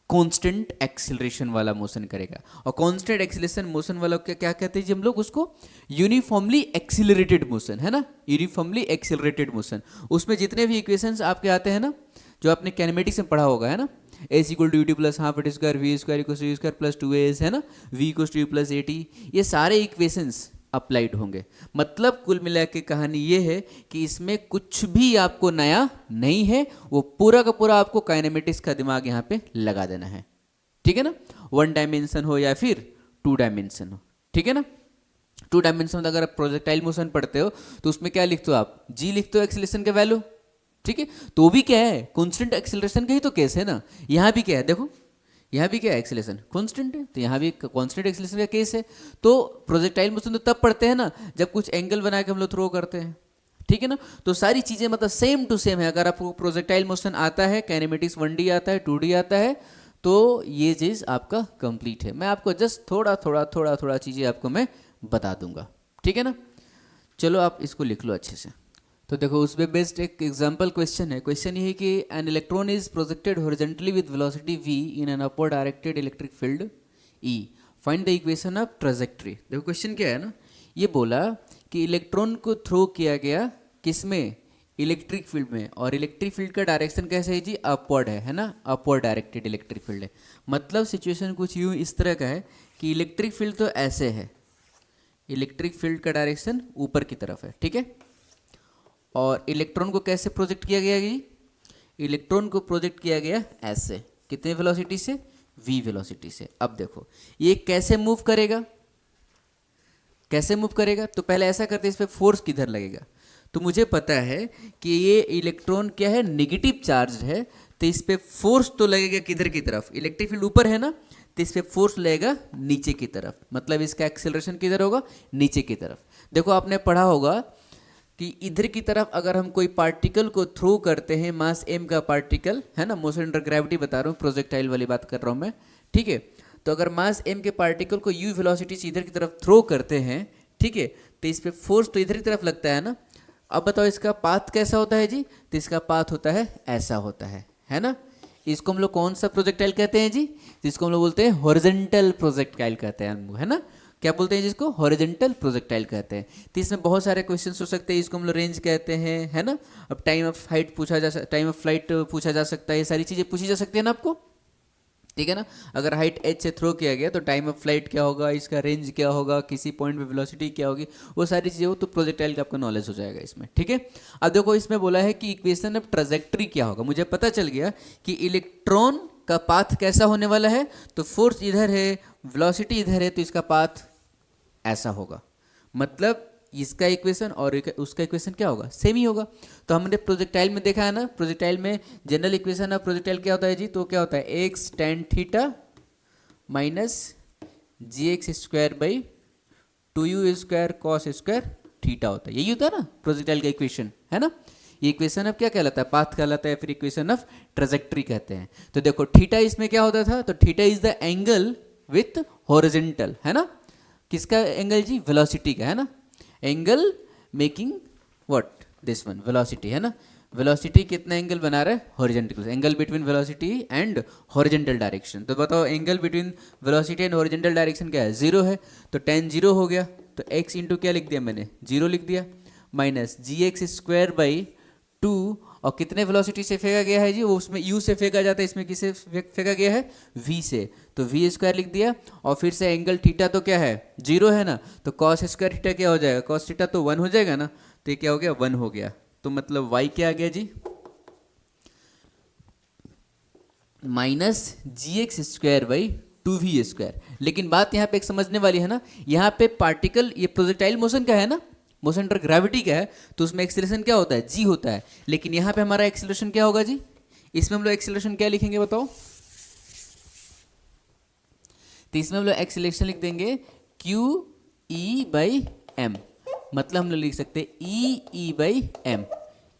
कांस्टेंट एक्सीलरेशन वाला मोशन करेगा। और कांस्टेंट एक्सीलरेशन मोशन वाला क्या कहते हैं जी हम लोग उसको, यूनिफॉर्मली एक्सीलरेटेड मोशन, है ना, यूनिफॉर्मली एक्सीलरेटेड मोशन। उसमें जितने भी इक्वेशंस आपके आते हैं ना, जो आपने कैनेमेटिक्स में पढ़ा होगा, है ना, S equal to U T plus half T square, V square equal to U square plus 2as, है ना, V equal to U plus A T, ये सारे इक्वेशंस अप्लाइड होंगे। मतलब कुल मिला के कहानी ये है कि इसमें कुछ भी आपको नया नहीं है, वो पूरा का पूरा आपको काइनेमेटिक्स का दिमाग यहाँ पे लगा देना है। ठीक है ना, 1 डायमेंशन हो या फिर 2 डायमेंशन हो। ठीक है ना, 2 डायमेंशन में अगर आप प्रोजेक्टाइल मोशन पढ़ते हो तो उसमें क्या लिखते हो आप, जी लिखते हो एक्सीलरेशन के वैल्यू। ठीक है, तो भी क्या है, कांस्टेंट एक्सीलरेशन का ही तो केस है ना। यहाँ भी क्या है, देखो यहाँ भी क्या है, एक्सीलरेशन कांस्टेंट है, तो यहाँ भी कांस्टेंट एक्सीलरेशन का केस है। तो प्रोजेक्टाइल मोशन तो तब पढ़ते हैं ना जब कुछ एंगल बना के हम लोग थ्रो करते हैं। ठीक है ना, तो सारी चीजें मतलब सेम टू सेम है। अगर आपको प्रोजेक्टाइल मोशन आता है, काइनेमेटिक्स 1D आता है, 2D आता है, तो ये चीज आपका कंप्लीट है। मैं आपको जस्ट थोड़ा चीजें आपको मैं बता दूंगा। ठीक है ना, चलो आप इसको लिख लो अच्छे से। तो देखो उस पे बेस्ड एक एग्जांपल क्वेश्चन है। क्वेश्चन ये है कि an electron is projected horizontally with velocity v in an upward directed electric field E, find the equation of trajectory. देखो क्वेश्चन क्या है ना, ये बोला कि इलेक्ट्रॉन को थ्रो किया गया किसमें, इलेक्ट्रिक फील्ड में, और इलेक्ट्रिक फील्ड का डायरेक्शन कैसे है जी, अपवर्ड है ना, अपवर्ड डायरेक्टेड इलेक्ट्रिक फील्ड है। मतलब सिचुएशन कुछ यूँ इस तरह का है कि इलेक्ट्रिक फील्ड तो ऐसे है, इलेक्ट्रिक फील्ड का डायरेक्शन ऊपर की तरफ है, ठीक है। और इलेक्ट्रॉन को कैसे प्रोजेक्ट किया गया जी? इलेक्ट्रॉन को प्रोजेक्ट किया गया ऐसे, कितने वेलोसिटी से? v वेलोसिटी से। अब देखो ये कैसे मूव करेगा, कैसे मूव करेगा? तो पहले ऐसा करते हैं, इस पर फोर्स किधर लगेगा? तो मुझे पता है कि ये इलेक्ट्रॉन क्या है, नेगेटिव चार्ज है, तो इस पर फोर्स तो लगेगा किधर की तरफ? इलेक्ट्रिक फील्ड ऊपर है ना, तो इस पर फोर्स लगेगा नीचे की तरफ, मतलब इसका एक्सेलरेशन किधर होगा? नीचे की तरफ। देखो आपने पढ़ा होगा कि इधर की तरफ अगर हम कोई पार्टिकल को थ्रो करते हैं, मास m का पार्टिकल है ना, मोशन अंडर ग्रेविटी बता रहा हूँ, प्रोजेक्टाइल वाली बात कर रहा हूँ मैं, ठीक है। तो अगर मास m के पार्टिकल को u वेलोसिटी से इधर की तरफ थ्रो करते हैं, ठीक है, तो इस पर फोर्स तो इधर की तरफ लगता है ना। अब बताओ इसका पाथ कैसा होता है जी? तो इसका पाथ होता है ऐसा होता है ना। इसको हम लोग कौन सा प्रोजेक्टाइल कहते हैं जी? तो इसको हम लोग बोलते हैं हॉरिजॉन्टल प्रोजेक्टाइल कहते हैं हम लोग, है ना। क्या बोलते हैं जिसको? हॉरिजॉन्टल प्रोजेक्टाइल कहते हैं। तो इसमें बहुत सारे क्वेश्चन हो सकते हैं, इसको हम लोग रेंज कहते हैं, है ना। अब टाइम ऑफ हाइट पूछा जा सकता, टाइम ऑफ फ्लाइट पूछा जा सकता है, ये सारी चीज़ें पूछी जा सकती है ना आपको, ठीक है ना। अगर हाइट h से थ्रो किया गया तो टाइम ऑफ फ्लाइट क्या होगा, इसका रेंज क्या होगा, किसी पॉइंट पे वेलोसिटी क्या होगी, वो सारी चीज़ें हो तो प्रोजेक्टाइल का आपका नॉलेज हो जाएगा इसमें, ठीक है। अब देखो इसमें बोला है कि इक्वेशन ऑफ ट्रैजेक्टरी क्या होगा। मुझे पता चल गया कि इलेक्ट्रॉन का पाथ कैसा होने वाला है, तो फोर्स इधर है, वेलोसिटी इधर है, तो इसका पाथ ऐसा होगा। मतलब इसका इक्वेशन और उसका इक्वेशन क्या होगा? सेम ही होगा। तो हमने प्रोजेक्टाइल में देखा है ना, प्रोजेक्टाइल में जनरल इक्वेशन ऑफ प्रोजेक्टाइल क्या होता है जी? तो क्या होता है? X tan theta minus G X square by 2u square cos square theta होता है। यही होता है ना प्रोजेक्टाइल का इक्वेशन, है ना। ये इक्वेशन ऑफ क्या कहलाता है? पाथ कहलाता है, फिर इक्वेशन ऑफ ट्रैजेक्टरी कहते हैं। तो देखो थीटा इसमें क्या होता था? तो theta is the angle with horizontal, है ना। किसका एंगल जी? वेलोसिटी का, है ना। Angle making what? This one, velocity, है ना। वेलोसिटी कितना एंगल बना रहा है? Horizontal. Angle between velocity and horizontal direction. तो बताओ angle between velocity and horizontal direction क्या है? 0 है। तो tan 0 हो गया, तो x इंटू क्या लिख दिया मैंने? 0 लिख दिया, minus G X square by 2, और कितने वेलोसिटी से फेंका गया है जी? वो उसमें u से फेंका जाता है, इसमें किसे फेंका गया है? v से। तो v स्क्वायर लिख दिया, और फिर से एंगल थीटा तो क्या है? 0 है ना, तो कॉस स्क्वायर थीटा क्या हो जाएगा? कॉस थीटा तो 1 हो जाएगा ना, तो ये क्या हो गया? 1 हो गया। तो मतलब y क्या आ गया जी? Minus G X square by 2v square. लेकिन बात यहाँ पे एक समझने वाली है ना, यहाँ पे पार्टिकल, ये प्रोजेक्टाइल मोशन का है ना, मोशन अंडर ग्रेविटी का है, तो उसमें एक्सीलरेशन क्या होता है? g होता है। लेकिन यहाँ पे हमारा एक्सीलरेशन क्या होगा जी? इसमें हम लोग एक्सीलरेशन क्या लिखेंगे बताओ? तो इसमें हम लोग एक्सीलरेशन लिख देंगे q e बाई m। मतलब हम लोग लिख सकते हैं e बाई m।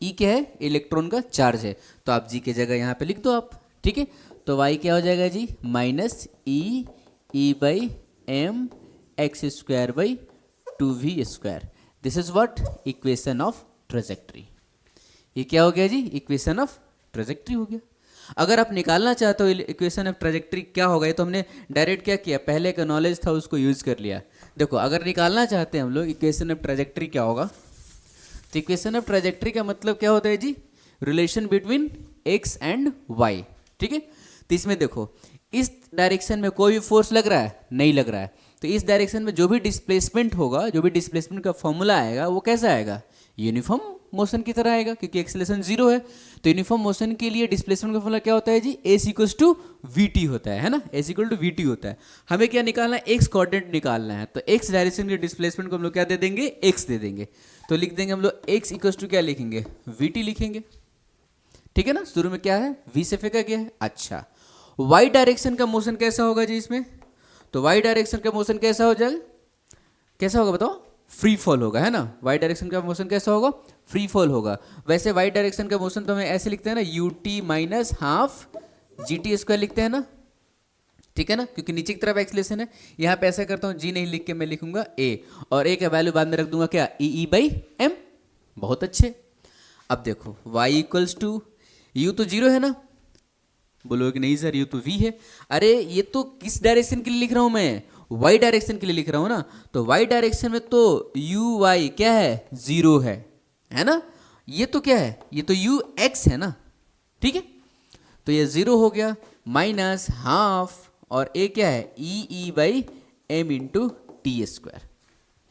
e क्या है? इलेक्ट्रॉन का चार्ज है, तो आप g की जगह यहाँ पे लिख दो आप, ठीक है। तो y क्या हो जाएगा जी? Minus e by m X square by 2v square. This is what? Equation of trajectory. ये क्या हो गया जी? इक्वेशन ऑफ ट्रैजेक्टरी हो गया। अगर आप निकालना चाहते हो इक्वेशन ऑफ ट्रैजेक्टरी क्या होगा, ये तो हमने डायरेक्ट क्या किया, पहले का नॉलेज था उसको यूज कर लिया। देखो अगर निकालना चाहते हैं हम लोग इक्वेशन ऑफ ट्रैजेक्टरी क्या होगा, तो इक्वेशन ऑफ ट्रैजेक्टरी का मतलब क्या होता है जी? Relation between X and Y, ठीक है। तो इसमें देखो इस डायरेक्शन में कोई भी फोर्स लग रहा है? नहीं लग रहा है। तो इस डायरेक्शन में जो भी डिस्प्लेसमेंट होगा, जो भी डिस्प्लेसमेंट का फॉर्मूला आएगा, वो कैसा आएगा? यूनिफॉर्म मोशन की तरह आएगा, क्योंकि एक्सेलरेशन 0 है। तो यूनिफॉर्म मोशन के लिए डिस्प्लेसमेंट का फॉर्मूला क्या होता है जी? S equals to V T होता है ना। S equal to V T होता है। हमें क्या निकालना है? एक्स कोऑर्डिनेट निकालना है। तो एक्स डायरेक्शन के डिस्प्लेसमेंट को हम लोग क्या दे देंगे? एक्स दे देंगे। तो लिख देंगे हम लोग एक्स इक्वल्स टू क्या लिखेंगे? वी टी लिखेंगे, ठीक है ना। शुरू में क्या है? वी से फेंका गया है। अच्छा, वाई डायरेक्शन का मोशन कैसा होगा जी इसमें? तो वाई डायरेक्शन का मोशन कैसा हो जाएगा? कैसा होगा बताओ? फ्री फॉल होगा, है ना। वाई डायरेक्शन का मोशन कैसा होगा? फ्री फॉल होगा। वैसे वाई डायरेक्शन का मोशन तो हमें ऐसे लिखते हैं ना, U T minus half G T square लिखते हैं ना, ठीक है ना, क्योंकि नीचे की तरफ एक्सलेशन है। यहाँ पे ऐसा करता हूँ, जी नहीं लिख के मैं लिखूंगा ए, और ए का वैल्यू बाद में रख दूंगा क्या? ई बाई एम। बहुत अच्छे। अब देखो y इक्वल्स टू यू तो 0 है ना, बोलोगे कि नहीं सर यू तो v है। अरे ये तो किस डायरेक्शन के लिए लिख रहा हूं मैं? y डायरेक्शन के लिए लिख रहा हूं ना। तो y डायरेक्शन में तो u y क्या है? 0 है ना। ये तो क्या है? ये तो u x है ना, ठीक है। तो ये 0 हो गया, माइनस हाफ, और a क्या है? E by M into T square.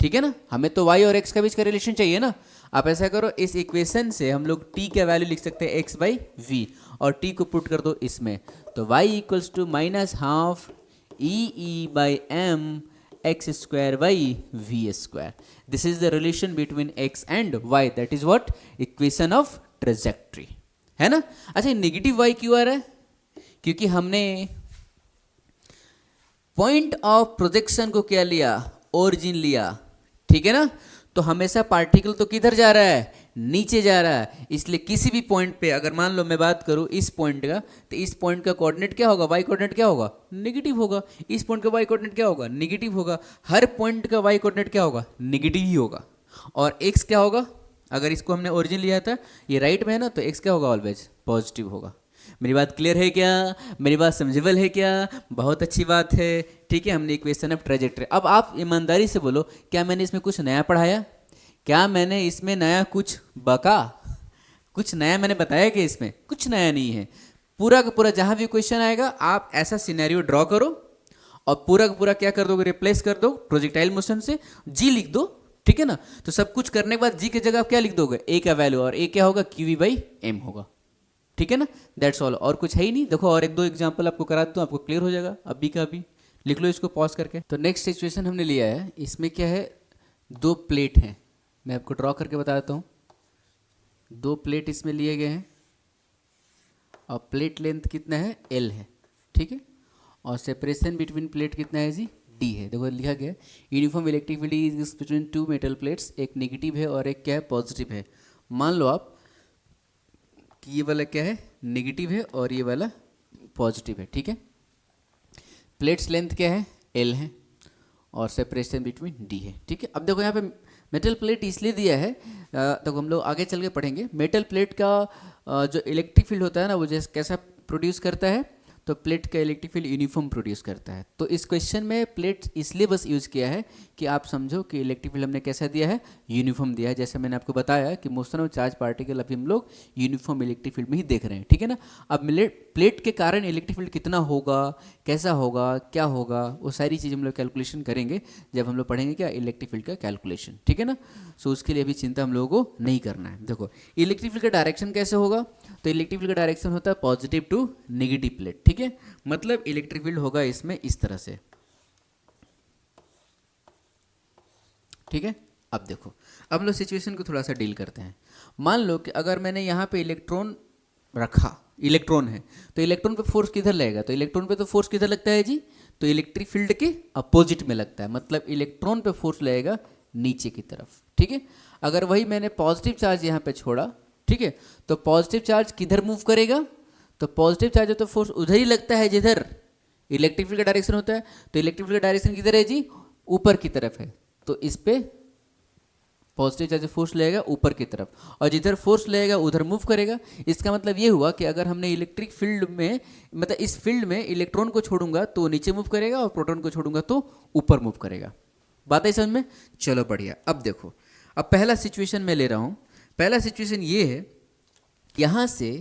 ठीक है ना, हमें तो y और x का बीच का रिलेशन चाहिए ना। आप ऐसा करो, इस इक्वेशन से हम लोग t का वैल्यू लिख सकते हैं x बाई वी, और t को पुट कर दो इसमें, तो y equals to minus half E by M X square by V square. This is the relation between x and y, that is what equation of trajectory, है ना। अच्छा, negative y क्यों आ रहा है? क्योंकि हमने पॉइंट ऑफ प्रोजेक्शन को क्या लिया, ओरिजिन लिया, ठीक है ना। तो हमेशा पार्टिकल तो किधर जा रहा है, नीचे जा रहा है, इसलिए किसी भी पॉइंट पे अगर मान लो मैं बात करूं इस पॉइंट का, तो इस पॉइंट का कोऑर्डिनेट क्या होगा, वाई कोऑर्डिनेट क्या होगा, नेगेटिव होगा। इस पॉइंट का वाई कोऑर्डिनेट क्या होगा, नेगेटिव होगा। हर पॉइंट का वाई कोऑर्डिनेट क्या होगा, नेगेटिव ही होगा। और एक्स क्या होगा, अगर इसको हमने ओरिजिन लिया था, ये राइट में है ना, तो एक्स क्या होगा, ऑलवेज पॉजिटिव होगा। मेरी बात क्लियर है क्या, मेरी बात समझेबल है क्या? बहुत अच्छी बात है, ठीक है। हमने इक्वेशन ऑफ ट्रेजेक्ट्री। अब आप ईमानदारी से बोलो, क्या मैंने इसमें कुछ नया पढ़ाया, क्या मैंने इसमें नया कुछ बका, कुछ नया मैंने बताया कि इसमें कुछ नया नहीं है। पूरा का पूरा जहां भी क्वेश्चन आएगा आप ऐसा सिनेरियो ड्रॉ करो और पूरा का पूरा क्या कर दोगे, रिप्लेस कर दो प्रोजेक्टाइल मोशन से, जी लिख दो, ठीक है ना। तो सब कुछ करने के बाद जी की जगह आप क्या लिख दोगे, ए का वैल्यू, और ए क्या होगा, क्यू वी बाई एम होगा, ठीक है ना। दैट्स ऑल, और कुछ है ही नहीं। देखो और एक दो एग्जांपल आपको करा दूं, आपको क्लियर हो जाएगा। अभी का अभी लिख लो इसको पॉज करके। तो नेक्स्ट सिचुएशन हमने लिया है, इसमें क्या है, दो प्लेट हैं, मैं आपको ड्रॉ करके बता देता हूँ। दो प्लेट इसमें लिए गए हैं और प्लेट लेंथ कितना है, एल है, ठीक है। और सेपरेशन बिटवीन प्लेट कितना है जी, डी है। देखो लिखा गया है uniform electric field is between two metal plates, एक नेगेटिव है और एक क्या है, पॉजिटिव है। मान लो आप कि ये वाला क्या है, नेगेटिव है और ये वाला पॉजिटिव है, ठीक है। प्लेट्स लेंथ क्या है, एल है, और सेपरेशन बिटवीन डी है, ठीक है। अब देखो यहाँ पे मेटल प्लेट इसलिए दिया है, तो हम लोग आगे चल के पढ़ेंगे। मेटल प्लेट का जो इलेक्ट्रिक फील्ड होता है ना, वो जैसे कैसा प्रोड्यूस करता है, तो प्लेट का इलेक्ट्रिक फील्ड यूनिफॉर्म प्रोड्यूस करता है। तो इस क्वेश्चन में प्लेट इसलिए बस यूज़ किया है कि आप समझो कि इलेक्ट्रिक फील्ड हमने कैसा दिया है, यूनिफॉर्म दिया है। जैसे मैंने आपको बताया कि मोशन ऑफ चार्ज पार्टिकल अभी हम लोग यूनिफॉर्म इलेक्ट्रिक फील्ड में ही देख रहे हैं, ठीक है ना। अब प्लेट के कारण इलेक्ट्रिक फील्ड कितना होगा, कैसा होगा, क्या होगा, वो सारी चीज़ हम लोग कैलकुलेशन करेंगे जब हम लोग पढ़ेंगे क्या, इलेक्ट्रिक फील्ड का कैलकुलेशन, ठीक है ना। सो उसके लिए अभी चिंता हम लोगों को नहीं करना है। देखो इलेक्ट्रिक फील्ड का डायरेक्शन कैसे होगा, तो इलेक्ट्रिक फील्ड का डायरेक्शन होता है पॉजिटिव टू नेगेटिव प्लेट, ठीक है। मतलब इलेक्ट्रिक फील्ड होगा इसमें इस तरह से, ठीक है। अब देखो, अब लोग सिचुएशन को थोड़ा सा डील करते हैं। मान लो कि अगर मैंने यहाँ पे इलेक्ट्रॉन रखा, इलेक्ट्रॉन है, तो इलेक्ट्रॉन पे फोर्स किधर लगेगा, तो इलेक्ट्रॉन पे तो फोर्स किधर लगता है जी, तो इलेक्ट्रिक फील्ड के अपोजिट में लगता है। मतलब इलेक्ट्रॉन पे फोर्स लगेगा नीचे की तरफ, ठीक है। अगर वही मैंने पॉजिटिव चार्ज यहाँ पे छोड़ा, ठीक है, तो पॉजिटिव चार्ज किधर मूव करेगा, तो पॉजिटिव चार्ज तो फोर्स उधर ही लगता है जिधर इलेक्ट्रिक फील्ड का डायरेक्शन होता है। तो इलेक्ट्रिक फील्ड का डायरेक्शन किधर है जी, ऊपर की तरफ है, तो इस पे पॉजिटिव चार्ज फोर्स लगेगा ऊपर की तरफ, और जिधर फोर्स लगेगा उधर मूव करेगा। इसका मतलब ये हुआ कि अगर हमने इलेक्ट्रिक फील्ड में, मतलब इस फील्ड में इलेक्ट्रॉन को छोड़ूंगा तो नीचे मूव करेगा, और प्रोटॉन को छोड़ूंगा तो ऊपर मूव करेगा। बात है समझ में, चलो बढ़िया। अब देखो, अब पहला सिचुएशन मैं ले रहा हूँ। पहला सिचुएशन ये है, यहाँ से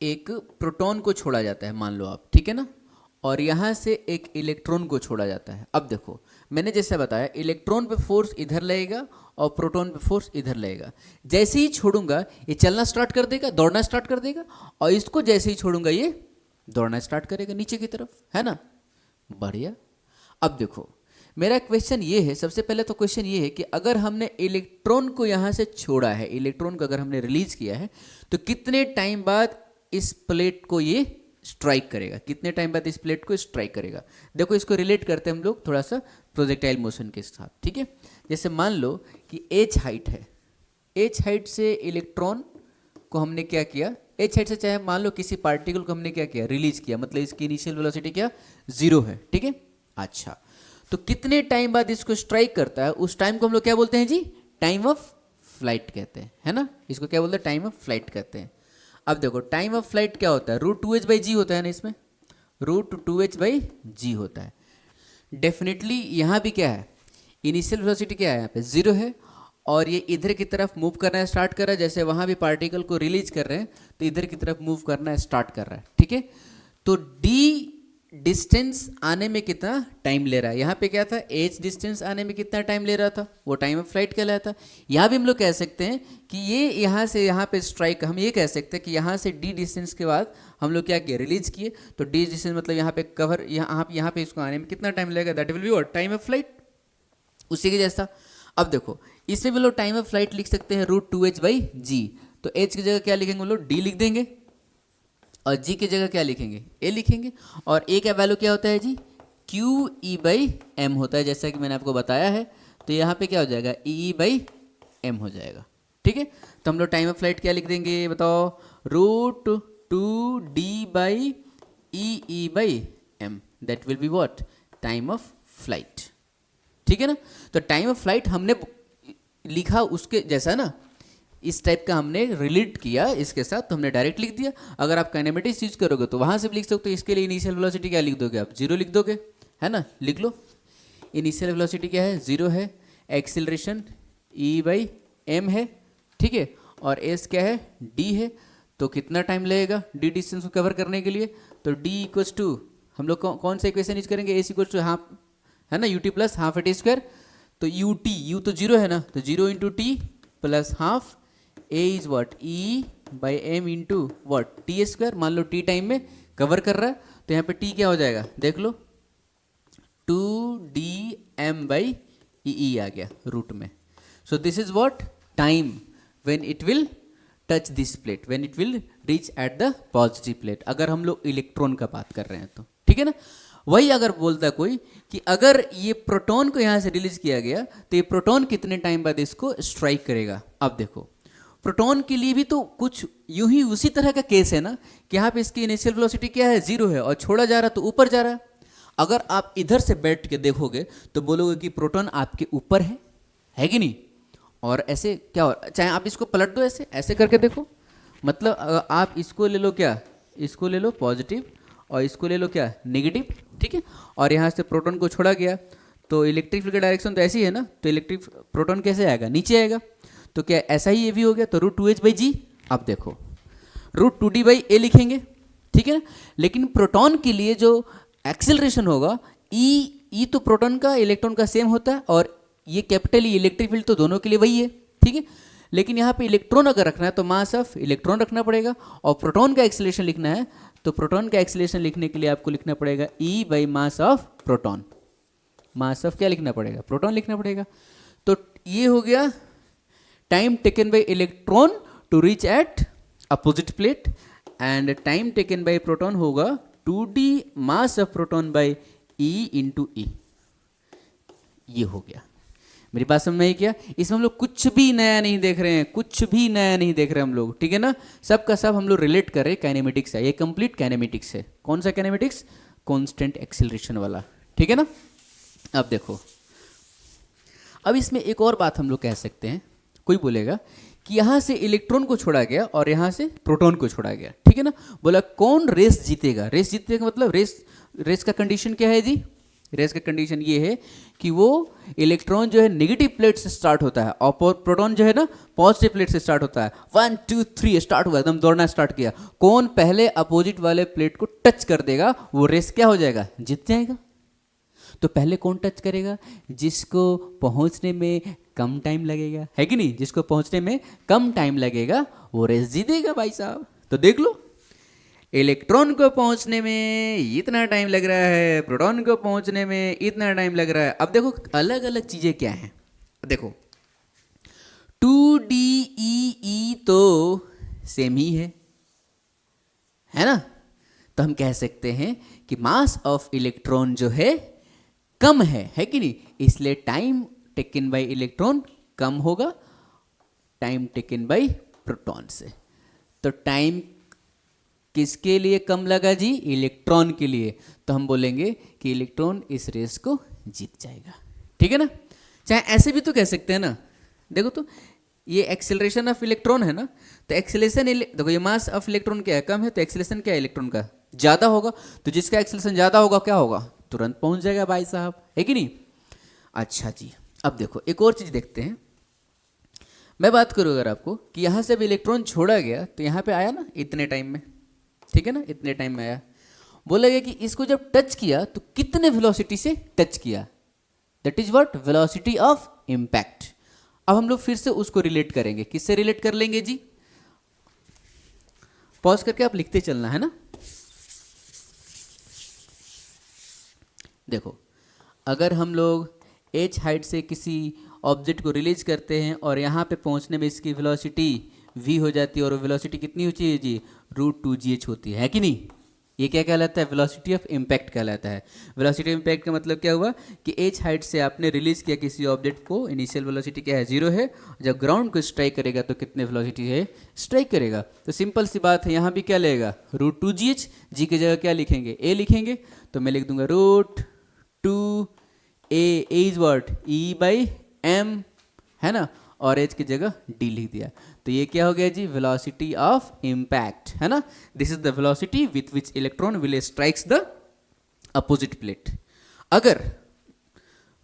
एक प्रोटॉन को छोड़ा जाता है, मान लो आप, ठीक है ना, और यहाँ से एक इलेक्ट्रॉन को छोड़ा जाता है। अब देखो मैंने जैसे बताया, इलेक्ट्रॉन पे फोर्स इधर लगेगा और प्रोटॉन पे फोर्स इधर लगेगा। जैसे ही छोड़ूंगा ये चलना स्टार्ट कर देगा, दौड़ना स्टार्ट कर देगा, और इसको जैसे ही छोड़ूंगा ये दौड़ना स्टार्ट करेगा नीचे की तरफ, है ना। बढ़िया। अब देखो मेरा क्वेश्चन ये है, सबसे पहले तो क्वेश्चन ये है कि अगर हमने इलेक्ट्रॉन को यहाँ से छोड़ा है, इलेक्ट्रॉन को अगर हमने रिलीज किया है, तो कितने टाइम बाद इस प्लेट को ये स्ट्राइक करेगा, कितने टाइम बाद इस प्लेट को स्ट्राइक करेगा। देखो इसको रिलेट करते हैं हम लोग थोड़ा सा प्रोजेक्टाइल मोशन के साथ, ठीक है। जैसे मान लो कि एच हाइट है, एच हाइट से इलेक्ट्रॉन को हमने क्या किया, एच हाइट से चाहे मान लो किसी पार्टिकल को हमने क्या किया, रिलीज किया, मतलब इसकी इनिशियल वेलोसिटी क्या, 0 है, ठीक है। अच्छा, तो कितने टाइम बाद इसको स्ट्राइक करता है, उस टाइम को हम लोग क्या बोलते हैं जी, टाइम ऑफ फ्लाइट कहते हैं, है ना। इसको क्या बोलते हैं, टाइम ऑफ फ्लाइट कहते हैं। अब देखो टाइम ऑफ फ्लाइट क्या होता है, √2h/g होता है ना, इसमें √2h/g होता है। डेफिनेटली यहाँ भी क्या है, इनिशियल वेलोसिटी क्या है, यहाँ पे 0 है, और ये इधर की तरफ मूव करना स्टार्ट कर रहा है। जैसे वहाँ भी पार्टिकल को रिलीज कर रहे हैं, तो इधर की तरफ मूव करना स्टार्ट कर रहा है, ठीक है। तो d डिस्टेंस आने में कितना टाइम ले रहा है। यहाँ पे क्या था, एच डिस्टेंस आने में कितना टाइम ले रहा था, वो टाइम ऑफ फ्लाइट कहलाता है। यहाँ भी हम लोग कह सकते हैं कि ये यहाँ से यहाँ पे स्ट्राइक, हम ये कह सकते हैं कि यहाँ से डी डिस्टेंस के बाद हम लोग क्या किए, रिलीज किए। तो डी डिस्टेंस मतलब यहाँ पे कवर, यहाँ पे इसको आने में कितना टाइम लगेगा, that will be what, time of flight. उसी के जैसा अब देखो, इसमें भी लोग टाइम ऑफ फ्लाइट लिख सकते हैं √2h/g। तो h की जगह क्या लिखेंगे हम लोग, d लिख देंगे, और g की जगह क्या लिखेंगे, a लिखेंगे। और a का वैल्यू क्या होता है जी, QE/m होता है, जैसा कि मैंने आपको बताया है। तो यहाँ पे क्या हो जाएगा, EE/m हो जाएगा। ठीक है, तो हम लोग टाइम ऑफ फ्लाइट क्या लिख देंगे बताओ, √2d/EE/m, that will be what, time of flight. ठीक है ना। तो टाइम ऑफ फ्लाइट हमने लिखा उसके जैसा ना, इस टाइप का हमने रिलेट किया इसके साथ, तो हमने डायरेक्ट लिख दिया। अगर आप काइनेमेटिक्स यूज करोगे तो वहाँ से भी लिख सकते हो। इसके लिए इनिशियल वेलोसिटी क्या लिख दोगे आप, 0 लिख दोगे, है ना, लिख लो। इनिशियल वेलोसिटी क्या है, 0 है। एक्सीलरेशन E/m है, ठीक है। और s क्या है, d है। तो कितना टाइम लगेगा d डिस्टेंस को कवर करने के लिए, तो d इक्वल्स टू, हम लोग कौन सा इक्वेशन यूज करेंगे, s इक्वल्स टू हाफ, है ना, ut plus half t square. तो ut, u तो 0 है ना, तो 0 into T plus half, a is what, E/m into what, T square. मान लो t टाइम में कवर कर रहा है, तो यहाँ पे t क्या हो जाएगा, देख लो, 2dm/EE आ गया रूट में। So this is what, time when it will touch this plate, when it will reach at the positive plate, अगर हम लोग इलेक्ट्रॉन का बात कर रहे हैं तो। ठीक है ना। वही अगर बोलता कोई कि अगर ये प्रोटॉन को यहाँ से रिलीज किया गया तो ये प्रोटॉन कितने टाइम बाद इसको स्ट्राइक करेगा। अब देखो, प्रोटॉन के लिए भी तो कुछ यूं ही उसी तरह का केस है ना, कि यहाँ पे इसकी इनिशियल वेलोसिटी क्या है, 0 है, और छोड़ा जा रहा है तो ऊपर जा रहा है। अगर आप इधर से बैठ के देखोगे तो बोलोगे कि प्रोटॉन आपके ऊपर है कि नहीं। और ऐसे क्या हो, चाहे आप इसको पलट दो, ऐसे ऐसे करके देखो, मतलब आप इसको ले लो क्या, इसको ले लो पॉजिटिव, और इसको ले लो क्या, नेगेटिव। ठीक है, और यहाँ से प्रोटॉन को छोड़ा गया, तो इलेक्ट्रिक फील्ड का डायरेक्शन तो ऐसी है ना, तो इलेक्ट्रिक प्रोटॉन कैसे आएगा, नीचे आएगा। तो क्या ऐसा ही ये भी हो गया, तो √2h/g। अब देखो, √2d/a लिखेंगे, ठीक है ना। लेकिन प्रोटॉन के लिए जो एक्सेलरेशन होगा, ई तो प्रोटॉन का इलेक्ट्रॉन का सेम होता है, और ये कैपिटल ई इलेक्ट्रिक फील्ड तो दोनों के लिए वही है, ठीक है। लेकिन यहाँ पे इलेक्ट्रॉन अगर रखना है तो मास ऑफ इलेक्ट्रॉन रखना पड़ेगा, और प्रोटॉन का एक्सेलरेशन लिखना है तो प्रोटॉन का एक्सेलरेशन लिखने के लिए आपको लिखना पड़ेगा E/मास ऑफ प्रोटॉन। मास ऑफ क्या लिखना पड़ेगा, प्रोटॉन लिखना पड़ेगा। तो ये हो गया time taken by electron to reach at opposite plate, and time taken by proton होगा 2d mass of proton by E into E. ये हो गया, मेरी बात समझ में आई क्या। इसमें हम लोग कुछ भी नया नहीं देख रहे हैं, कुछ भी नया नहीं देख रहे हम लोग, ठीक है ना। सब का सब हम लोग रिलेट कर रहे हैं, काइनेमेटिक्स है, ये कंप्लीट काइनेमेटिक्स है। कौन सा काइनेमेटिक्स, कांस्टेंट एक्सीलरेशन वाला, ठीक है ना। अब देखो, अब इसमें एक और बात हम लोग कह सकते हैं। कोई बोलेगा कि यहाँ से इलेक्ट्रॉन को छोड़ा गया और यहाँ से प्रोटॉन को छोड़ा गया, ठीक है ना। बोला कौन रेस जीतेगा, रेस जीतने का मतलब रेस का कंडीशन क्या है जी, रेस का कंडीशन ये है कि वो इलेक्ट्रॉन जो है नेगेटिव प्लेट से स्टार्ट होता है, और प्रोटॉन जो है ना पॉजिटिव प्लेट से स्टार्ट होता है। 1 2 3 स्टार्ट हुआ, एकदम दौड़ना स्टार्ट किया, कौन पहले अपोजिट वाले प्लेट को टच कर देगा वो रेस क्या हो जाएगा, जीत जाएगा। तो पहले कौन टच करेगा, जिसको पहुंचने में कम टाइम लगेगा, है कि नहीं, जिसको पहुंचने में कम टाइम लगेगा वो रेस जीतेगा भाई साहब। तो देख लो, इलेक्ट्रॉन को पहुंचने में इतना टाइम लग रहा है, प्रोटॉन को पहुंचने में इतना टाइम लग रहा है। अब देखो अलग अलग चीजें क्या हैं, देखो 2DEE तो सेम ही है ना। तो हम कह सकते हैं कि मास ऑफ इलेक्ट्रॉन जो है कम है कि नहीं, इसलिए टाइम टेकन बाय इलेक्ट्रॉन कम होगा टाइम टेकन बाय प्रोटॉन से। तो टाइम किसके लिए कम लगा जी, इलेक्ट्रॉन के लिए। तो हम बोलेंगे कि इलेक्ट्रॉन इस रेस को जीत जाएगा, ठीक है ना। चाहे ऐसे भी तो कह सकते हैं ना, देखो तो ये एक्सेलरेशन ऑफ इलेक्ट्रॉन है ना, तो एक्सेलरेशन देखो ये मास ऑफ इलेक्ट्रॉन क्या है, कम है, तो एक्सेलरेशन क्या है इलेक्ट्रॉन का, ज़्यादा होगा। तो जिसका एक्सेलरेशन ज़्यादा होगा क्या होगा, तुरंत पहुंच जाएगा भाई साहब, है कि नहीं। अच्छा जी, अब देखो एक और चीज़ देखते हैं। मैं बात करूँ अगर आपको कि यहाँ से अब इलेक्ट्रॉन छोड़ा गया तो यहाँ पे आया ना इतने टाइम में, ठीक है ना, इतने टाइम में आया। बोला गया कि इसको जब टच किया तो कितने वेलोसिटी से टच किया, that is what, velocity of impact. अब हम लोग फिर से उसको रिलेट करेंगे, किससे रिलेट कर लेंगे जी, पॉज करके आप लिखते चलना है ना। देखो, अगर हम लोग h हाइट से किसी ऑब्जेक्ट को रिलीज करते हैं और यहाँ पे पहुँचने में इसकी वेलोसिटी v हो जाती है, और वेलोसिटी कितनी होती है जी, √2gh होती है कि नहीं। ये क्या कहलाता है, वेलोसिटी ऑफ इम्पैक्ट कहलाता है। वेलोसिटी ऑफ इम्पैक्ट का मतलब क्या हुआ कि h हाइट से आपने रिलीज किया किसी ऑब्जेक्ट को, इनिशियल वेलोसिटी क्या है, 0 है, जब ग्राउंड को स्ट्राइक करेगा तो कितने वेलोसिटी है, स्ट्राइक करेगा। तो सिंपल सी बात है, यहाँ भी क्या लेगा, √2gh, g की जगह क्या लिखेंगे, a लिखेंगे, तो मैं लिख दूंगा √2a इज व्हाट, e/m, है ना, और h की जगह d लिख दिया। तो ये क्या हो गया जी, वेलोसिटी ऑफ इम्पैक्ट, है ना। This is the velocity with which electron will strikes the opposite plate. अगर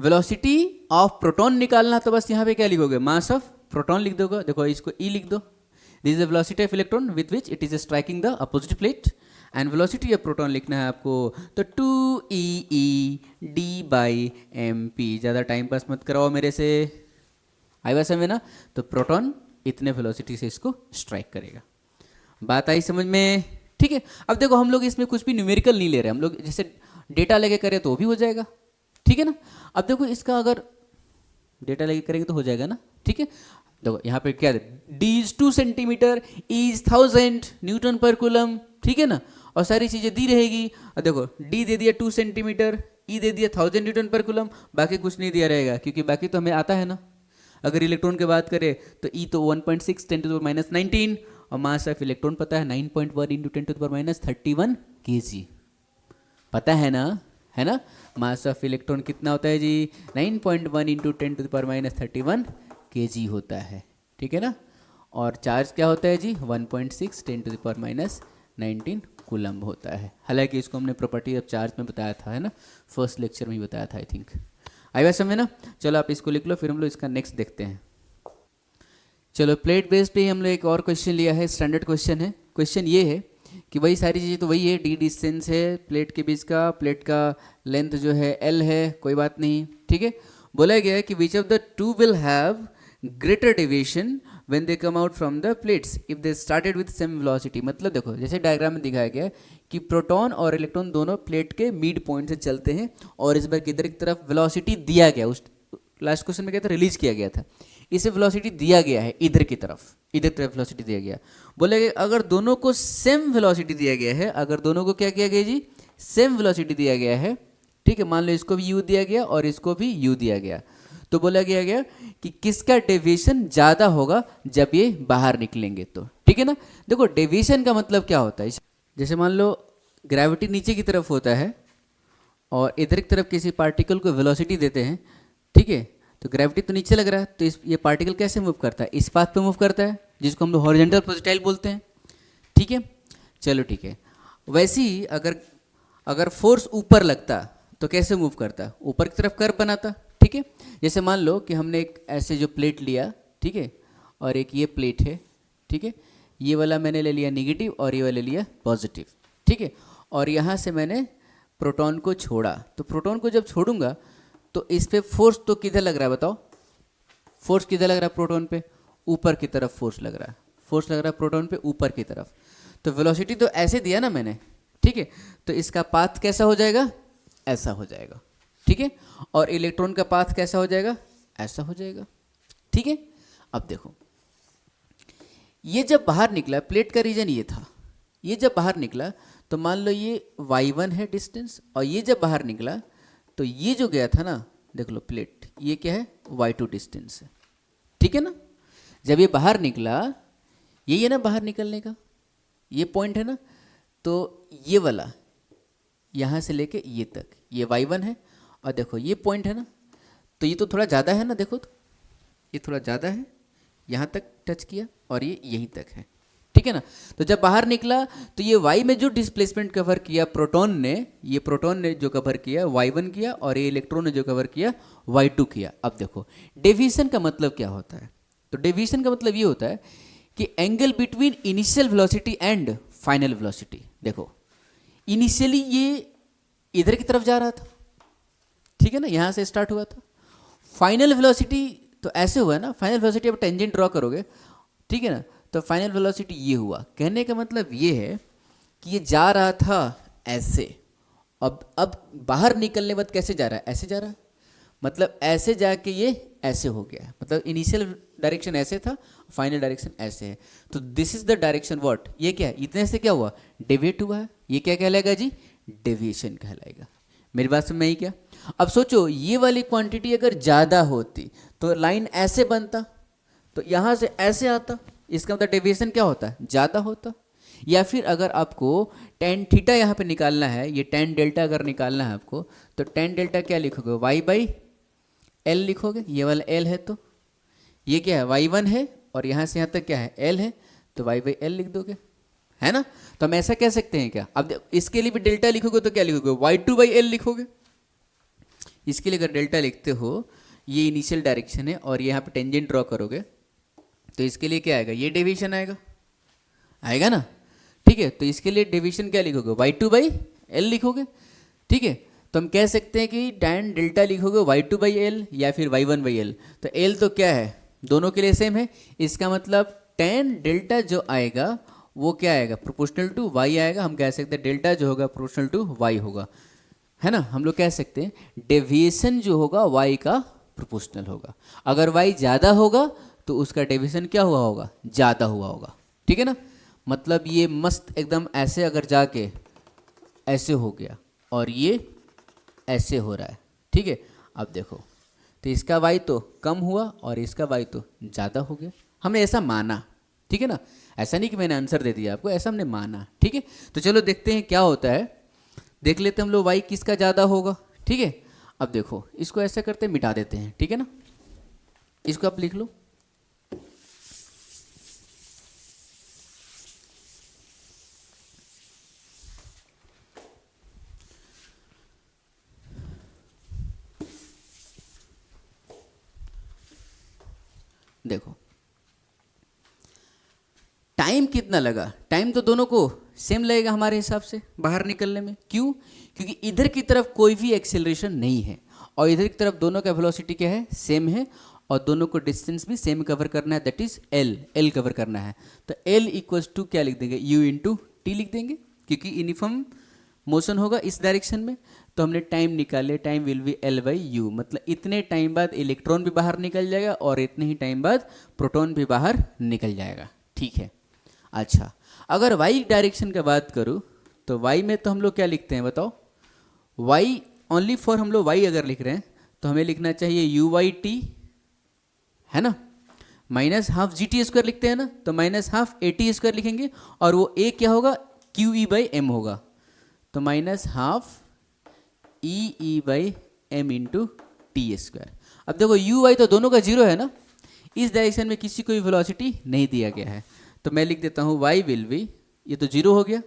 वेलोसिटी ऑफ प्रोटॉन निकालना तो बस यहाँ पे क्या लिखोगे, मास ऑफ प्रोटॉन लिख दोगे। देखो इसको E लिख दो, this is the velocity of electron with which it is striking the opposite plate. And velocity of proton लिखना है आपको, तो 2e/mp। ज़्यादा टाइम पास मत कराओ मेरे से, आई बात समझ ना। तो प्रोटॉन इतने वेलोसिटी से इसको स्ट्राइक करेगा। बात आई समझ में, ठीक है। अब देखो हम लोग इसमें कुछ भी न्यूमेरिकल नहीं ले रहे, हम लोग जैसे डेटा लेके करें तो वो भी हो जाएगा, ठीक है ना। अब देखो इसका अगर डेटा लेके करेंगे तो हो जाएगा ना, ठीक है। देखो यहाँ पे क्या है, d is 2 centimetre, E is 1000 Newton पर कूलम, ठीक है ना, और सारी चीज़ें दी रहेगी। और देखो d दे दिया 2 सेंटीमीटर, E दे दिया 1000 न्यूटन पर कूलम, बाकी कुछ नहीं दिया रहेगा, क्योंकि बाकी तो हमें आता है ना। अगर इलेक्ट्रॉन की बात करें तो E तो 1.6 10⁻19, और मास ऑफ इलेक्ट्रॉन पता है 9.1 × 10⁻31 kg, पता है ना, है ना। मास ऑफ इलेक्ट्रॉन कितना होता है जी, 9.1 × 10⁻31 kg होता है, ठीक है ना। और चार्ज क्या होता है जी, 1.6 10⁻19 कूलम्ब होता है। हालांकि इसको हमने प्रॉपर्टी ऑफ चार्ज में बताया था, है ना, फर्स्ट लेक्चर में ही बताया था आई थिंक। आई बात समझे ना। चलो आप इसको लिख लो, फिर हम लोग इसका नेक्स्ट देखते हैं। चलो प्लेट बेस्ड पे हम लोग एक और क्वेश्चन लिया है, स्टैंडर्ड क्वेश्चन है। क्वेश्चन ये है कि वही सारी चीज़ें तो वही है, d डिस्टेंस है प्लेट के बीच का, प्लेट का लेंथ जो है l है, कोई बात नहीं, ठीक है। बोला गया है कि which of the two will have greater deviation when they come out from the plates if they started with same velocity. मतलब देखो जैसे डायग्राम में दिखाया गया है कि प्रोटॉन और इलेक्ट्रॉन दोनों प्लेट के मिड पॉइंट से चलते हैं, और इस बार किधर की तरफ वेलोसिटी दिया गया, उस लास्ट क्वेश्चन में क्या था, रिलीज किया गया था, इसे वेलोसिटी दिया गया है इधर की तरफ, इधर तरफ वेलोसिटी दिया गया। बोले गए अगर दोनों को सेम वेलोसिटी दिया गया है, अगर दोनों को क्या किया गया जी, सेम वेलोसिटी दिया गया है, ठीक है। मान लो इसको भी u दिया गया और इसको भी u दिया गया, तो बोला गया कि किसका डेविएशन ज़्यादा होगा जब ये बाहर निकलेंगे, तो ठीक है ना। देखो डेविएशन का मतलब क्या होता है, जैसे मान लो ग्रेविटी नीचे की तरफ होता है और इधर की तरफ किसी पार्टिकल को वेलोसिटी देते हैं, ठीक है, तो ग्रेविटी तो नीचे लग रहा है, तो ये पार्टिकल कैसे मूव करता है, इस पाथ पे मूव करता है, जिसको हम लोग हॉरिजॉन्टल प्रोजेक्टाइल बोलते हैं, ठीक है। चलो ठीक है, वैसे ही अगर फोर्स ऊपर लगता तो कैसे मूव करता, ऊपर की तरफ कर्व बनाता, ठीक है। जैसे मान लो कि हमने एक ऐसे जो प्लेट लिया, ठीक है, और एक ये प्लेट है, ठीक है, ये वाला मैंने ले लिया निगेटिव और ये वाला ले लिया पॉजिटिव, ठीक है, और यहाँ से मैंने प्रोटॉन को छोड़ा, तो प्रोटॉन को जब छोड़ूंगा तो इस पे फोर्स तो किधर लग रहा है बताओ, फोर्स किधर लग रहा है प्रोटॉन पे, ऊपर की तरफ फोर्स लग रहा है, फोर्स लग रहा है प्रोटॉन पे ऊपर की तरफ। तो वेलोसिटी तो ऐसे दिया ना मैंने, ठीक है, तो इसका पाथ कैसा हो जाएगा, ऐसा हो जाएगा, ठीक है, और इलेक्ट्रॉन का पाथ कैसा हो जाएगा, ऐसा हो जाएगा, ठीक है। अब देखो ये जब बाहर निकला, प्लेट का रीजन ये था, ये जब बाहर निकला तो मान लो ये y1 है डिस्टेंस, और ये जब बाहर निकला तो ये जो गया था ना, देख लो प्लेट, ये क्या है, y2 डिस्टेंस है, ठीक है ना। जब ये बाहर निकला, ये ना बाहर निकलने का ये पॉइंट है ना, तो ये वाला यहाँ से लेके ये तक ये y1 है, और देखो ये पॉइंट है ना, तो ये तो थोड़ा ज़्यादा है ना, देखो तो ये थोड़ा ज़्यादा है, यहाँ तक टच किया और ये यहीं तक है, ठीक है ना। तो जब बाहर निकला तो ये y में जो डिस्प्लेसमेंट कवर किया प्रोटॉन ने, ये प्रोटॉन ने जो कवर किया y1 किया, और ये इलेक्ट्रॉन ने जो कवर किया y2 किया। अब देखो डेविएशन का मतलब क्या होता है, तो डेविएशन का मतलब ये होता है कि angle between initial velocity and final velocity. देखो इनिशियली ये इधर की तरफ जा रहा था, ठीक है ना, यहाँ से स्टार्ट हुआ था। फाइनल वेलोसिटी तो ऐसे हुआ ना, फाइनल वेलोसिटी अब टेंजेंट ड्रॉ करोगे, ठीक है ना, तो फाइनल वेलोसिटी ये हुआ। कहने का मतलब ये है कि ये जा रहा था ऐसे, अब बाहर निकलने बाद कैसे जा रहा है, ऐसे जा रहा है, मतलब ऐसे जाके ये ऐसे हो गया, मतलब इनिशियल डायरेक्शन ऐसे था, फाइनल डायरेक्शन ऐसे है। तो this is the direction what, ये क्या है, इतने से क्या हुआ, डेविएट हुआ है, ये क्या कहलाएगा जी, डेविएशन कहलाएगा। मेरी बात समझ में आई क्या? अब सोचो ये वाली क्वांटिटी अगर ज़्यादा होती तो लाइन ऐसे बनता, तो यहाँ से ऐसे आता, इसका मतलब डेविएशन क्या होता है, ज़्यादा होता। या फिर अगर आपको टेन थीटा यहाँ पे निकालना है, ये टेन डेल्टा अगर निकालना है आपको, तो टेन डेल्टा क्या लिखोगे, वाई बाई एल लिखोगे, ये वाला एल है तो ये क्या है, वाई वन है, और यहाँ से यहाँ तक क्या है, एल है, तो वाई बाई एल लिख दोगे, है ना। तो हम ऐसा कह सकते हैं क्या, अब इसके लिए भी डेल्टा लिखोगे तो क्या लिखोगे, वाई टू बाई एल लिखोगे। इसके लिए अगर डेल्टा लिखते हो, ये इनिशियल डायरेक्शन है और यहाँ पे टेंजेंट ड्रॉ करोगे, तो इसके लिए क्या आएगा, ये डेविएशन आएगा, आएगा ना, ठीक है। तो इसके लिए डेविएशन क्या लिखोगे, वाई टू बाई एल लिखोगे, ठीक है। तो हम कह सकते हैं कि टैन डेल्टा लिखोगे वाई टू बाई एल या फिर वाई वन बाई एल, तो एल तो क्या है, दोनों के लिए सेम है, इसका मतलब टैन डेल्टा जो आएगा वो क्या आएगा, प्रोपोर्शनल टू वाई आएगा। हम कह सकते हैं डेल्टा जो होगा प्रोपोर्शनल टू वाई होगा, है ना। हम लोग कह सकते हैं डेविएशन जो होगा वाई का प्रोपोर्शनल होगा। अगर वाई ज़्यादा होगा तो उसका डेविएशन क्या हुआ होगा, ज़्यादा हुआ होगा, ठीक है ना। मतलब ये मस्त एकदम ऐसे अगर जाके ऐसे हो गया और ये ऐसे हो रहा है, ठीक है। अब देखो तो इसका वाई तो कम हुआ और इसका वाई तो ज़्यादा हो गया, हमने ऐसा माना, ठीक है ना। ऐसा नहीं कि मैंने आंसर दे दिया आपको, ऐसा हमने माना, ठीक है। तो चलो देखते हैं क्या होता है, देख लेते हैं हम लोग वाई किसका ज़्यादा होगा, ठीक है। अब देखो इसको ऐसा करते हैं, मिटा देते हैं, ठीक है ना, इसको आप लिख लो। देखो टाइम कितना लगा, टाइम तो दोनों को सेम लगेगा हमारे हिसाब से बाहर निकलने में, क्यों, क्योंकि इधर की तरफ कोई भी एक्सेलरेशन नहीं है और इधर की तरफ दोनों का वेलोसिटी क्या है, सेम है, और दोनों को डिस्टेंस भी सेम कवर करना है, दैट इज एल कवर करना है। तो एल इक्वल्स टू क्या लिख देंगे, यू इंटू टी लिख देंगे, क्योंकि यूनिफॉर्म मोशन होगा इस डायरेक्शन में। तो हमने टाइम निकाले, time will be L by you, मतलब इतने टाइम बाद इलेक्ट्रॉन भी बाहर निकल जाएगा और इतने ही टाइम बाद प्रोटॉन भी बाहर निकल जाएगा, ठीक है। अच्छा अगर वाई डायरेक्शन की बात करूँ तो वाई में तो हम लोग क्या लिखते हैं बताओ, वाई ओनली फॉर हम लोग वाई अगर लिख रहे हैं तो हमें लिखना चाहिए यू वाई टी, है ना, minus half G T square लिखते हैं ना, तो minus half A T square लिखेंगे, और वो ए क्या होगा, क्यू ई बाई एम होगा, तो minus half E by M into T square. अब देखो यू वाई तो दोनों का जीरो है ना, इस डायरेक्शन में किसी को भी वेलोसिटी नहीं दिया गया है, तो मैं लिख देता हूँ वाई विल बी, ये तो जीरो हो गया,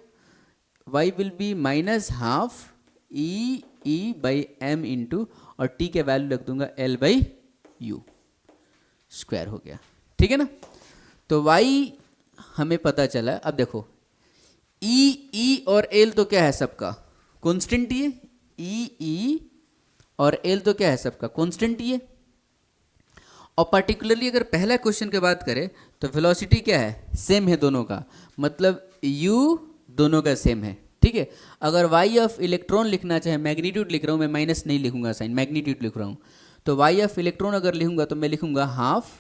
Y will be minus half E by M into, और टी के वैल्यू रख दूंगा एल बाई यू स्क्वायर हो गया, ठीक है ना। तो वाई हमें पता चला। अब देखो ई और एल तो क्या है सबका कॉन्स्टेंट ही है, ई और एल तो क्या है सबका कॉन्स्टेंट ही है। और पर्टिकुलरली अगर पहला क्वेश्चन की बात करें तो वेलोसिटी क्या है, सेम है दोनों का, मतलब u दोनों का सेम है, ठीक है। अगर y ऑफ इलेक्ट्रॉन लिखना चाहे, मैग्नीट्यूड लिख रहा हूँ मैं, माइनस नहीं लिखूंगा साइन, मैग्नीट्यूड लिख रहा हूँ, तो y ऑफ इलेक्ट्रॉन अगर लिखूंगा तो मैं लिखूंगा half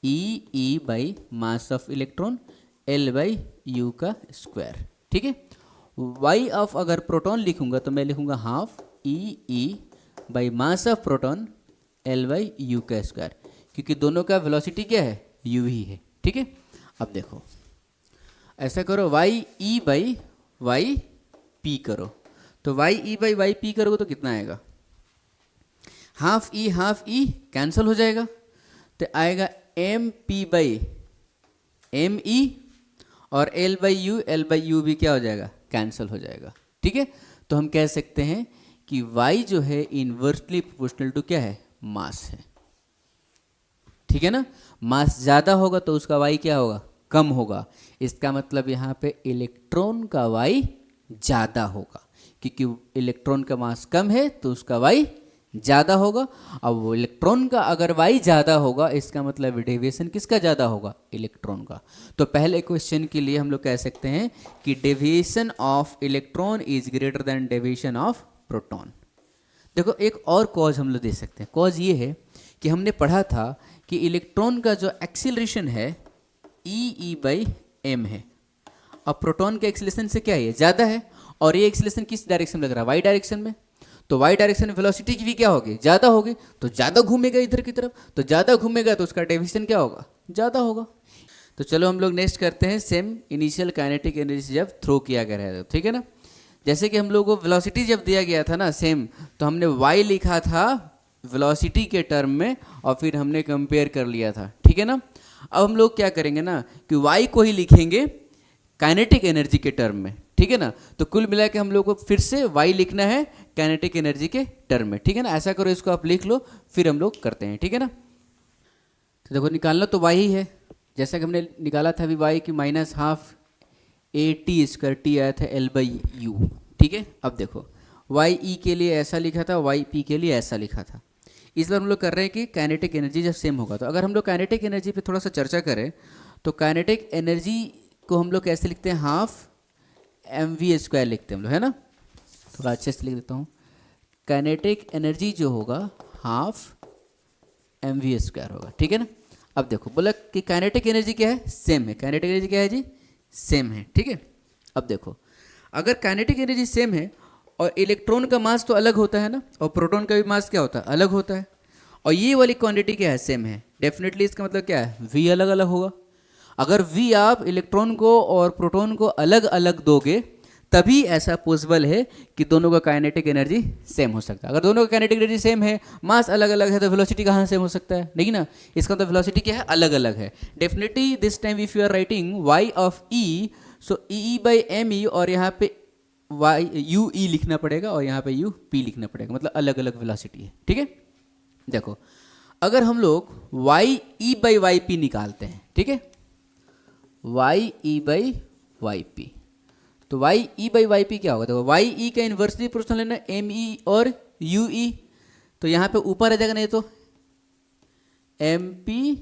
E by mass of electron L by you का स्क्वायर, ठीक है। y ऑफ अगर प्रोटॉन लिखूंगा तो मैं लिखूंगा half E by mass of proton L by you का स्क्वायर, क्योंकि दोनों का वेलोसिटी क्या है, यू ही है, ठीक है। अब देखो ऐसा करो, Y E by Y P करो, तो Y E by Y P करोगे तो कितना आएगा, हाफ ई कैंसिल हो जाएगा, तो आएगा M P by M E, और एल बाई यू भी क्या हो जाएगा, कैंसिल हो जाएगा, ठीक है। तो हम कह सकते हैं कि y जो है इनवर्सली प्रोपोर्शनल टू क्या है, मास है, ठीक है ना। मास ज़्यादा होगा तो उसका y क्या होगा, कम होगा। इसका मतलब यहाँ पे इलेक्ट्रॉन का y ज़्यादा होगा, क्योंकि इलेक्ट्रॉन का मास कम है तो उसका वाई ज़्यादा होगा। अब वो इलेक्ट्रॉन का अगर वाई ज़्यादा होगा, इसका मतलब डेविएशन किसका ज़्यादा होगा? इलेक्ट्रॉन का। तो पहले क्वेश्चन के लिए हम लोग कह सकते हैं कि deviation of electron is greater then deviation of proton. देखो एक और कॉज हम लोग दे सकते हैं। कॉज ये है कि हमने पढ़ा था कि इलेक्ट्रॉन का जो एक्सीलरेशन है E/m है, अब प्रोटॉन के एक्सीलरेशन से क्या है, ज़्यादा है, और ये एक्सीलरेशन किस डायरेक्शन में लग रहा है? वाई डायरेक्शन में। तो वाई डायरेक्शन में वेलोसिटी की भी क्या होगी? ज़्यादा होगी, तो ज़्यादा घूमेगा इधर की तरफ, तो ज़्यादा घूमेगा तो उसका डेविएशन क्या होगा? ज़्यादा होगा। तो चलो हम लोग नेक्स्ट करते हैं सेम इनिशियल काइनेटिक एनर्जी जब थ्रो किया गया है, ठीक है ना। जैसे कि हम लोगों को वेलोसिटी जब दिया गया था ना सेम, तो हमने y लिखा था वेलोसिटी के टर्म में और फिर हमने कंपेयर कर लिया था, ठीक है ना। अब हम लोग क्या करेंगे ना कि y को ही लिखेंगे काइनेटिक एनर्जी के टर्म में, ठीक है ना। तो कुल मिला के हम लोग को फिर से y लिखना है काइनेटिक एनर्जी के टर्म में, ठीक है ना। ऐसा करो, इसको आप लिख लो, फिर हम लोग करते हैं, ठीक है ना। तो देखो निकालना तो y ही है, जैसा कि हमने निकाला था अभी y की -12 AT² T आया था L/U, ठीक है। अब देखो YE के लिए ऐसा लिखा था, YP के लिए ऐसा लिखा था। इस बार हम लोग कर रहे हैं कि काइनेटिक एनर्जी जब सेम होगा, तो अगर हम लोग काइनेटिक एनर्जी पे थोड़ा सा चर्चा करें तो काइनेटिक एनर्जी को हम लोग कैसे लिखते हैं? ½ mv² लिखते हैं हम लोग, है ना। थोड़ा अच्छे से लिख देता हूँ। काइनेटिक एनर्जी जो होगा ½ mv² होगा, ठीक है ना। अब देखो बोला कि काइनेटिक एनर्जी क्या है? सेम है। काइनेटिक एनर्जी क्या है जी? सेम है, ठीक है। अब देखो अगर काइनेटिक एनर्जी सेम है और इलेक्ट्रॉन का मास तो अलग होता है ना, और प्रोटॉन का भी मास क्या होता है? अलग होता है, और ये वाली क्वांटिटी क्या है? सेम है। डेफिनेटली इसका मतलब क्या है? V अलग अलग होगा। अगर V आप इलेक्ट्रॉन को और प्रोटॉन को अलग अलग दोगे तभी ऐसा पॉसिबल है कि दोनों का काइनेटिक एनर्जी सेम हो सकता है। अगर दोनों का काइनेटिक एनर्जी सेम है, मास अलग अलग है, तो वेलोसिटी कहाँ सेम हो सकता है? नहीं ना। इसका मतलब वेलोसिटी क्या है? अलग अलग है। Definitely this time if you are writing y of E, so E/me, और यहाँ पे UE लिखना पड़ेगा और यहाँ पे UP लिखना पड़ेगा, मतलब अलग अलग वेलोसिटी है, ठीक है। देखो अगर हम लोग YE/yp निकालते हैं, ठीक है, YE/yp, तो YE/yp क्या होगा? देखो YE का इन्वर्सली प्रोपोर्शनल लेना ME और UE, तो यहाँ पे ऊपर आ जाएगा, नहीं तो MP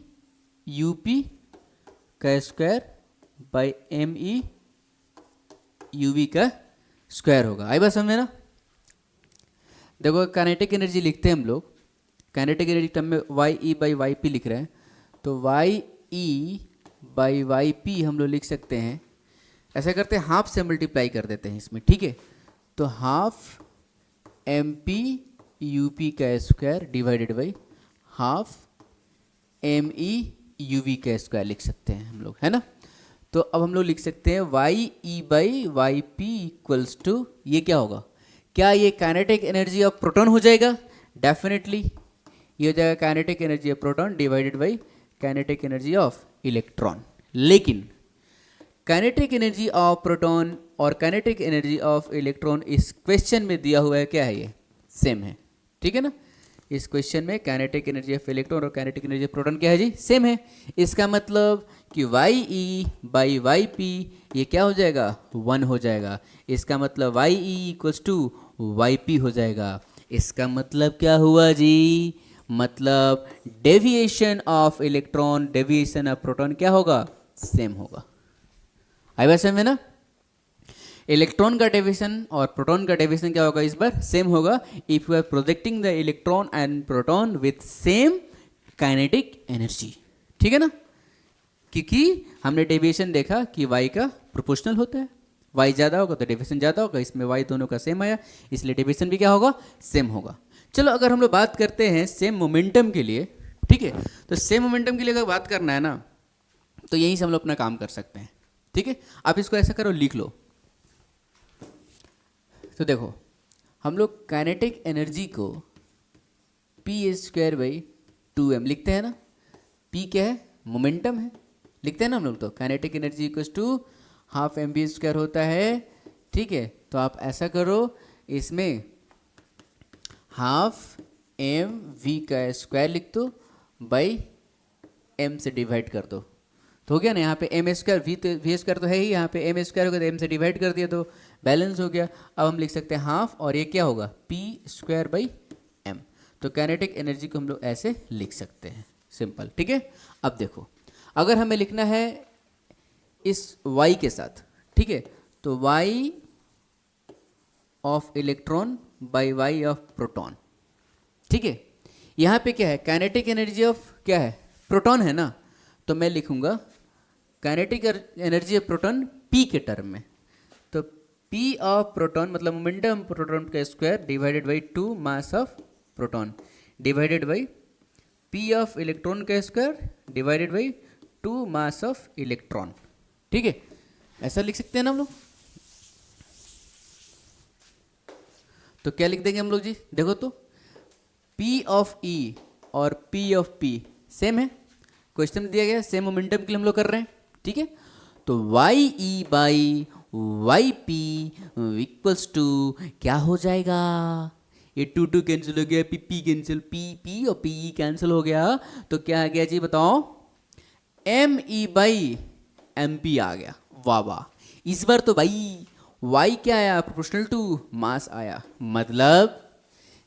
UP का स्क्वायर बाई ME UV का स्क्वायर होगा। आई बात समझ में ना। देखो काइनेटिक एनर्जी लिखते हैं हम लोग, काइनेटिक एनर्जी टर्म में YE/yp लिख रहे हैं, तो YE/yp हम लोग लिख सकते हैं, ऐसा करते हैं हाफ से मल्टीप्लाई कर देते हैं इसमें, ठीक है। तो ½ MP UP का square divided by ½ ME UV का स्क्वायर लिख सकते हैं हम लोग, है ना। तो अब हम लोग लिख सकते हैं YE/yp इक्वल्स टू, ये क्या होगा? क्या ये काइनेटिक एनर्जी ऑफ प्रोटॉन हो जाएगा? डेफिनेटली ये हो जाएगा kinetic energy of proton divided by kinetic energy of electron. लेकिन काइनेटिक एनर्जी ऑफ प्रोटॉन और काइनेटिक एनर्जी ऑफ इलेक्ट्रॉन इस क्वेश्चन में दिया हुआ है क्या है? ये सेम है, ठीक है ना। इस क्वेश्चन में काइनेटिक एनर्जी ऑफ इलेक्ट्रॉन और काइनेटिक एनर्जी ऑफ प्रोटॉन क्या है जी? सेम है। इसका मतलब कि YE/yp ये क्या हो जाएगा? 1 हो जाएगा। इसका मतलब YE इक्वल्स टू YP हो जाएगा। इसका मतलब क्या हुआ जी? मतलब deviation of electron, deviation of proton क्या होगा? सेम होगा। आई बात समझ में ना। इलेक्ट्रॉन का डेविएशन और प्रोटॉन का डेविएशन क्या होगा? इस बार सेम होगा। If you are projecting the electron and proton with same kinetic energy, ठीक है ना। क्योंकि हमने डेविएशन देखा कि y का प्रोपोर्शनल होता है, y ज़्यादा होगा तो डेविएशन ज़्यादा होगा, इसमें y दोनों का सेम आया, इसलिए डेविएशन भी क्या होगा? सेम होगा। चलो अगर हम लोग बात करते हैं सेम मोमेंटम के लिए, ठीक है, तो सेम मोमेंटम के लिए अगर बात करना है ना, तो यहीं से हम लोग अपना काम कर सकते हैं, ठीक है। आप इसको ऐसा करो, लिख लो। तो देखो हम लोग काइनेटिक एनर्जी को P²/2m लिखते हैं ना। P क्या है? मोमेंटम है, लिखते हैं ना हम लोग। तो kinetic energy equals to ½ mv² होता है, ठीक है। तो आप ऐसा करो, इसमें ½ mv² लिख दो बाई m से डिवाइड कर दो, तो हो गया ना, यहाँ पे एम स्क्वायर वी स्क्वायर तो है ही, यहाँ पे एम स्क्वायर होगा तो एम से डिवाइड कर दिया तो बैलेंस हो गया। अब हम लिख सकते हैं हाफ, और ये क्या होगा पी स्क्वायर बाई एम। तो काइनेटिक एनर्जी को हम लोग ऐसे लिख सकते हैं, सिंपल, ठीक है। अब देखो, अगर हमें लिखना है इस y के साथ, ठीक है, तो y of electron by y of proton, ठीक है। यहाँ पे क्या है, काइनेटिक एनर्जी ऑफ क्या है, प्रोटॉन है ना, तो मैं लिखूंगा kinetic energy of proton p के टर्म में। तो p ऑफ प्रोटॉन मतलब मोमेंटम प्रोटॉन का square divided by 2 mass of proton divided by p of electron का square divided by 2 mass of electron, ठीक है। ऐसा लिख सकते हैं ना हम लोग। तो क्या लिख देंगे हम लोग जी, देखो तो P ऑफ E और P ऑफ P सेम है, क्वेश्चन दिया गया सेम मोमेंटम के लिए हम लोग कर रहे हैं, ठीक है। तो Y E by Y P equals to क्या हो जाएगा, ये टू टू कैंसिल हो गया, P P cancel, P P और पी ई कैंसिल हो गया, तो क्या आ गया जी बताओ, M E by M P आ गया। वाह वाह, इस बार तो भाई वाई क्या आया, प्रोपोर्शनल टू मास आया, मतलब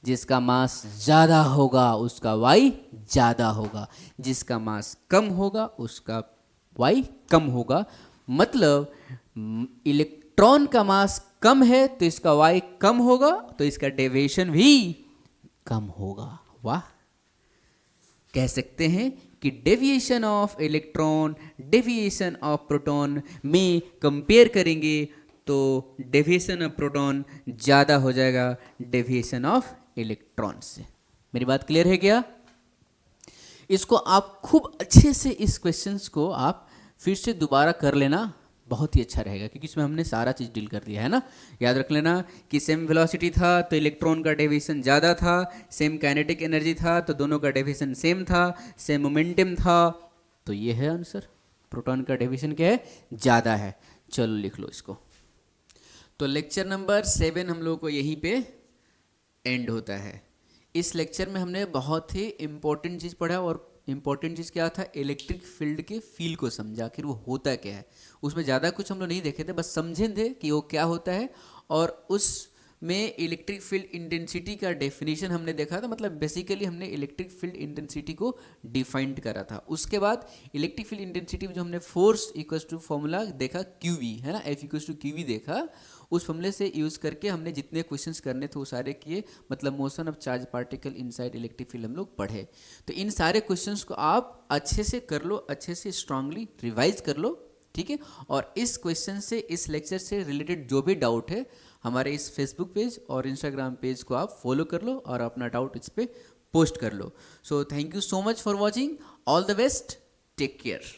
जिसका मास ज़्यादा होगा उसका वाई ज़्यादा होगा, जिसका मास कम होगा उसका वाई कम होगा। मतलब इलेक्ट्रॉन का मास कम है तो इसका वाई कम होगा, तो इसका डेविएशन भी कम होगा। वाह, कह सकते हैं कि deviation of electron deviation of proton में कंपेयर करेंगे तो डेविएशन ऑफ प्रोटॉन ज़्यादा हो जाएगा डेविएशन ऑफ इलेक्ट्रॉन से। मेरी बात क्लियर है क्या? इसको आप खूब अच्छे से इस क्वेश्चंस को आप फिर से दोबारा कर लेना, बहुत ही अच्छा रहेगा, क्योंकि इसमें हमने सारा चीज़ डील कर दिया है ना। याद रख लेना कि सेम वेलोसिटी था तो इलेक्ट्रॉन का डेविएशन ज़्यादा था, सेम काइनेटिक एनर्जी था तो दोनों का डेविएशन सेम था, सेम मोमेंटम था, तो ये है आंसर, प्रोटॉन का डेविएशन क्या है, ज़्यादा है। चलो लिख लो इसको। तो लेक्चर नंबर 7 हम लोगों को यहीं पे एंड होता है। इस लेक्चर में हमने बहुत ही इम्पोर्टेंट चीज़ पढ़ा, और इम्पोर्टेंट चीज़ क्या था, इलेक्ट्रिक फील्ड के फील को समझा, आखिर वो होता क्या है। उसमें ज़्यादा कुछ हम लोग नहीं देखे थे, बस समझे थे कि वो क्या होता है, और उसमें इलेक्ट्रिक फील्ड इंटेंसिटी का डेफिनेशन हमने देखा था। मतलब बेसिकली हमने इलेक्ट्रिक फील्ड इंटेंसिटी को डिफाइंड करा था। उसके बाद इलेक्ट्रिक फील्ड इंटेंसिटी में जो हमने फोर्स इक्वल्स टू फॉर्मूला देखा QV, है ना, F इक्वल्स टू QV देखा, उस फॉर्मूले से यूज़ करके हमने जितने क्वेश्चंस करने थे वो सारे किए। मतलब motion of charge particle inside electric field हम लोग पढ़े। तो इन सारे क्वेश्चंस को आप अच्छे से कर लो, अच्छे से स्ट्रांगली रिवाइज कर लो, ठीक है। और इस क्वेश्चन से, इस लेक्चर से रिलेटेड जो भी डाउट है, हमारे इस फेसबुक पेज और इंस्टाग्राम पेज को आप फॉलो कर लो और अपना डाउट इस पर पोस्ट कर लो। So thank you so much for watching, all the best, take care.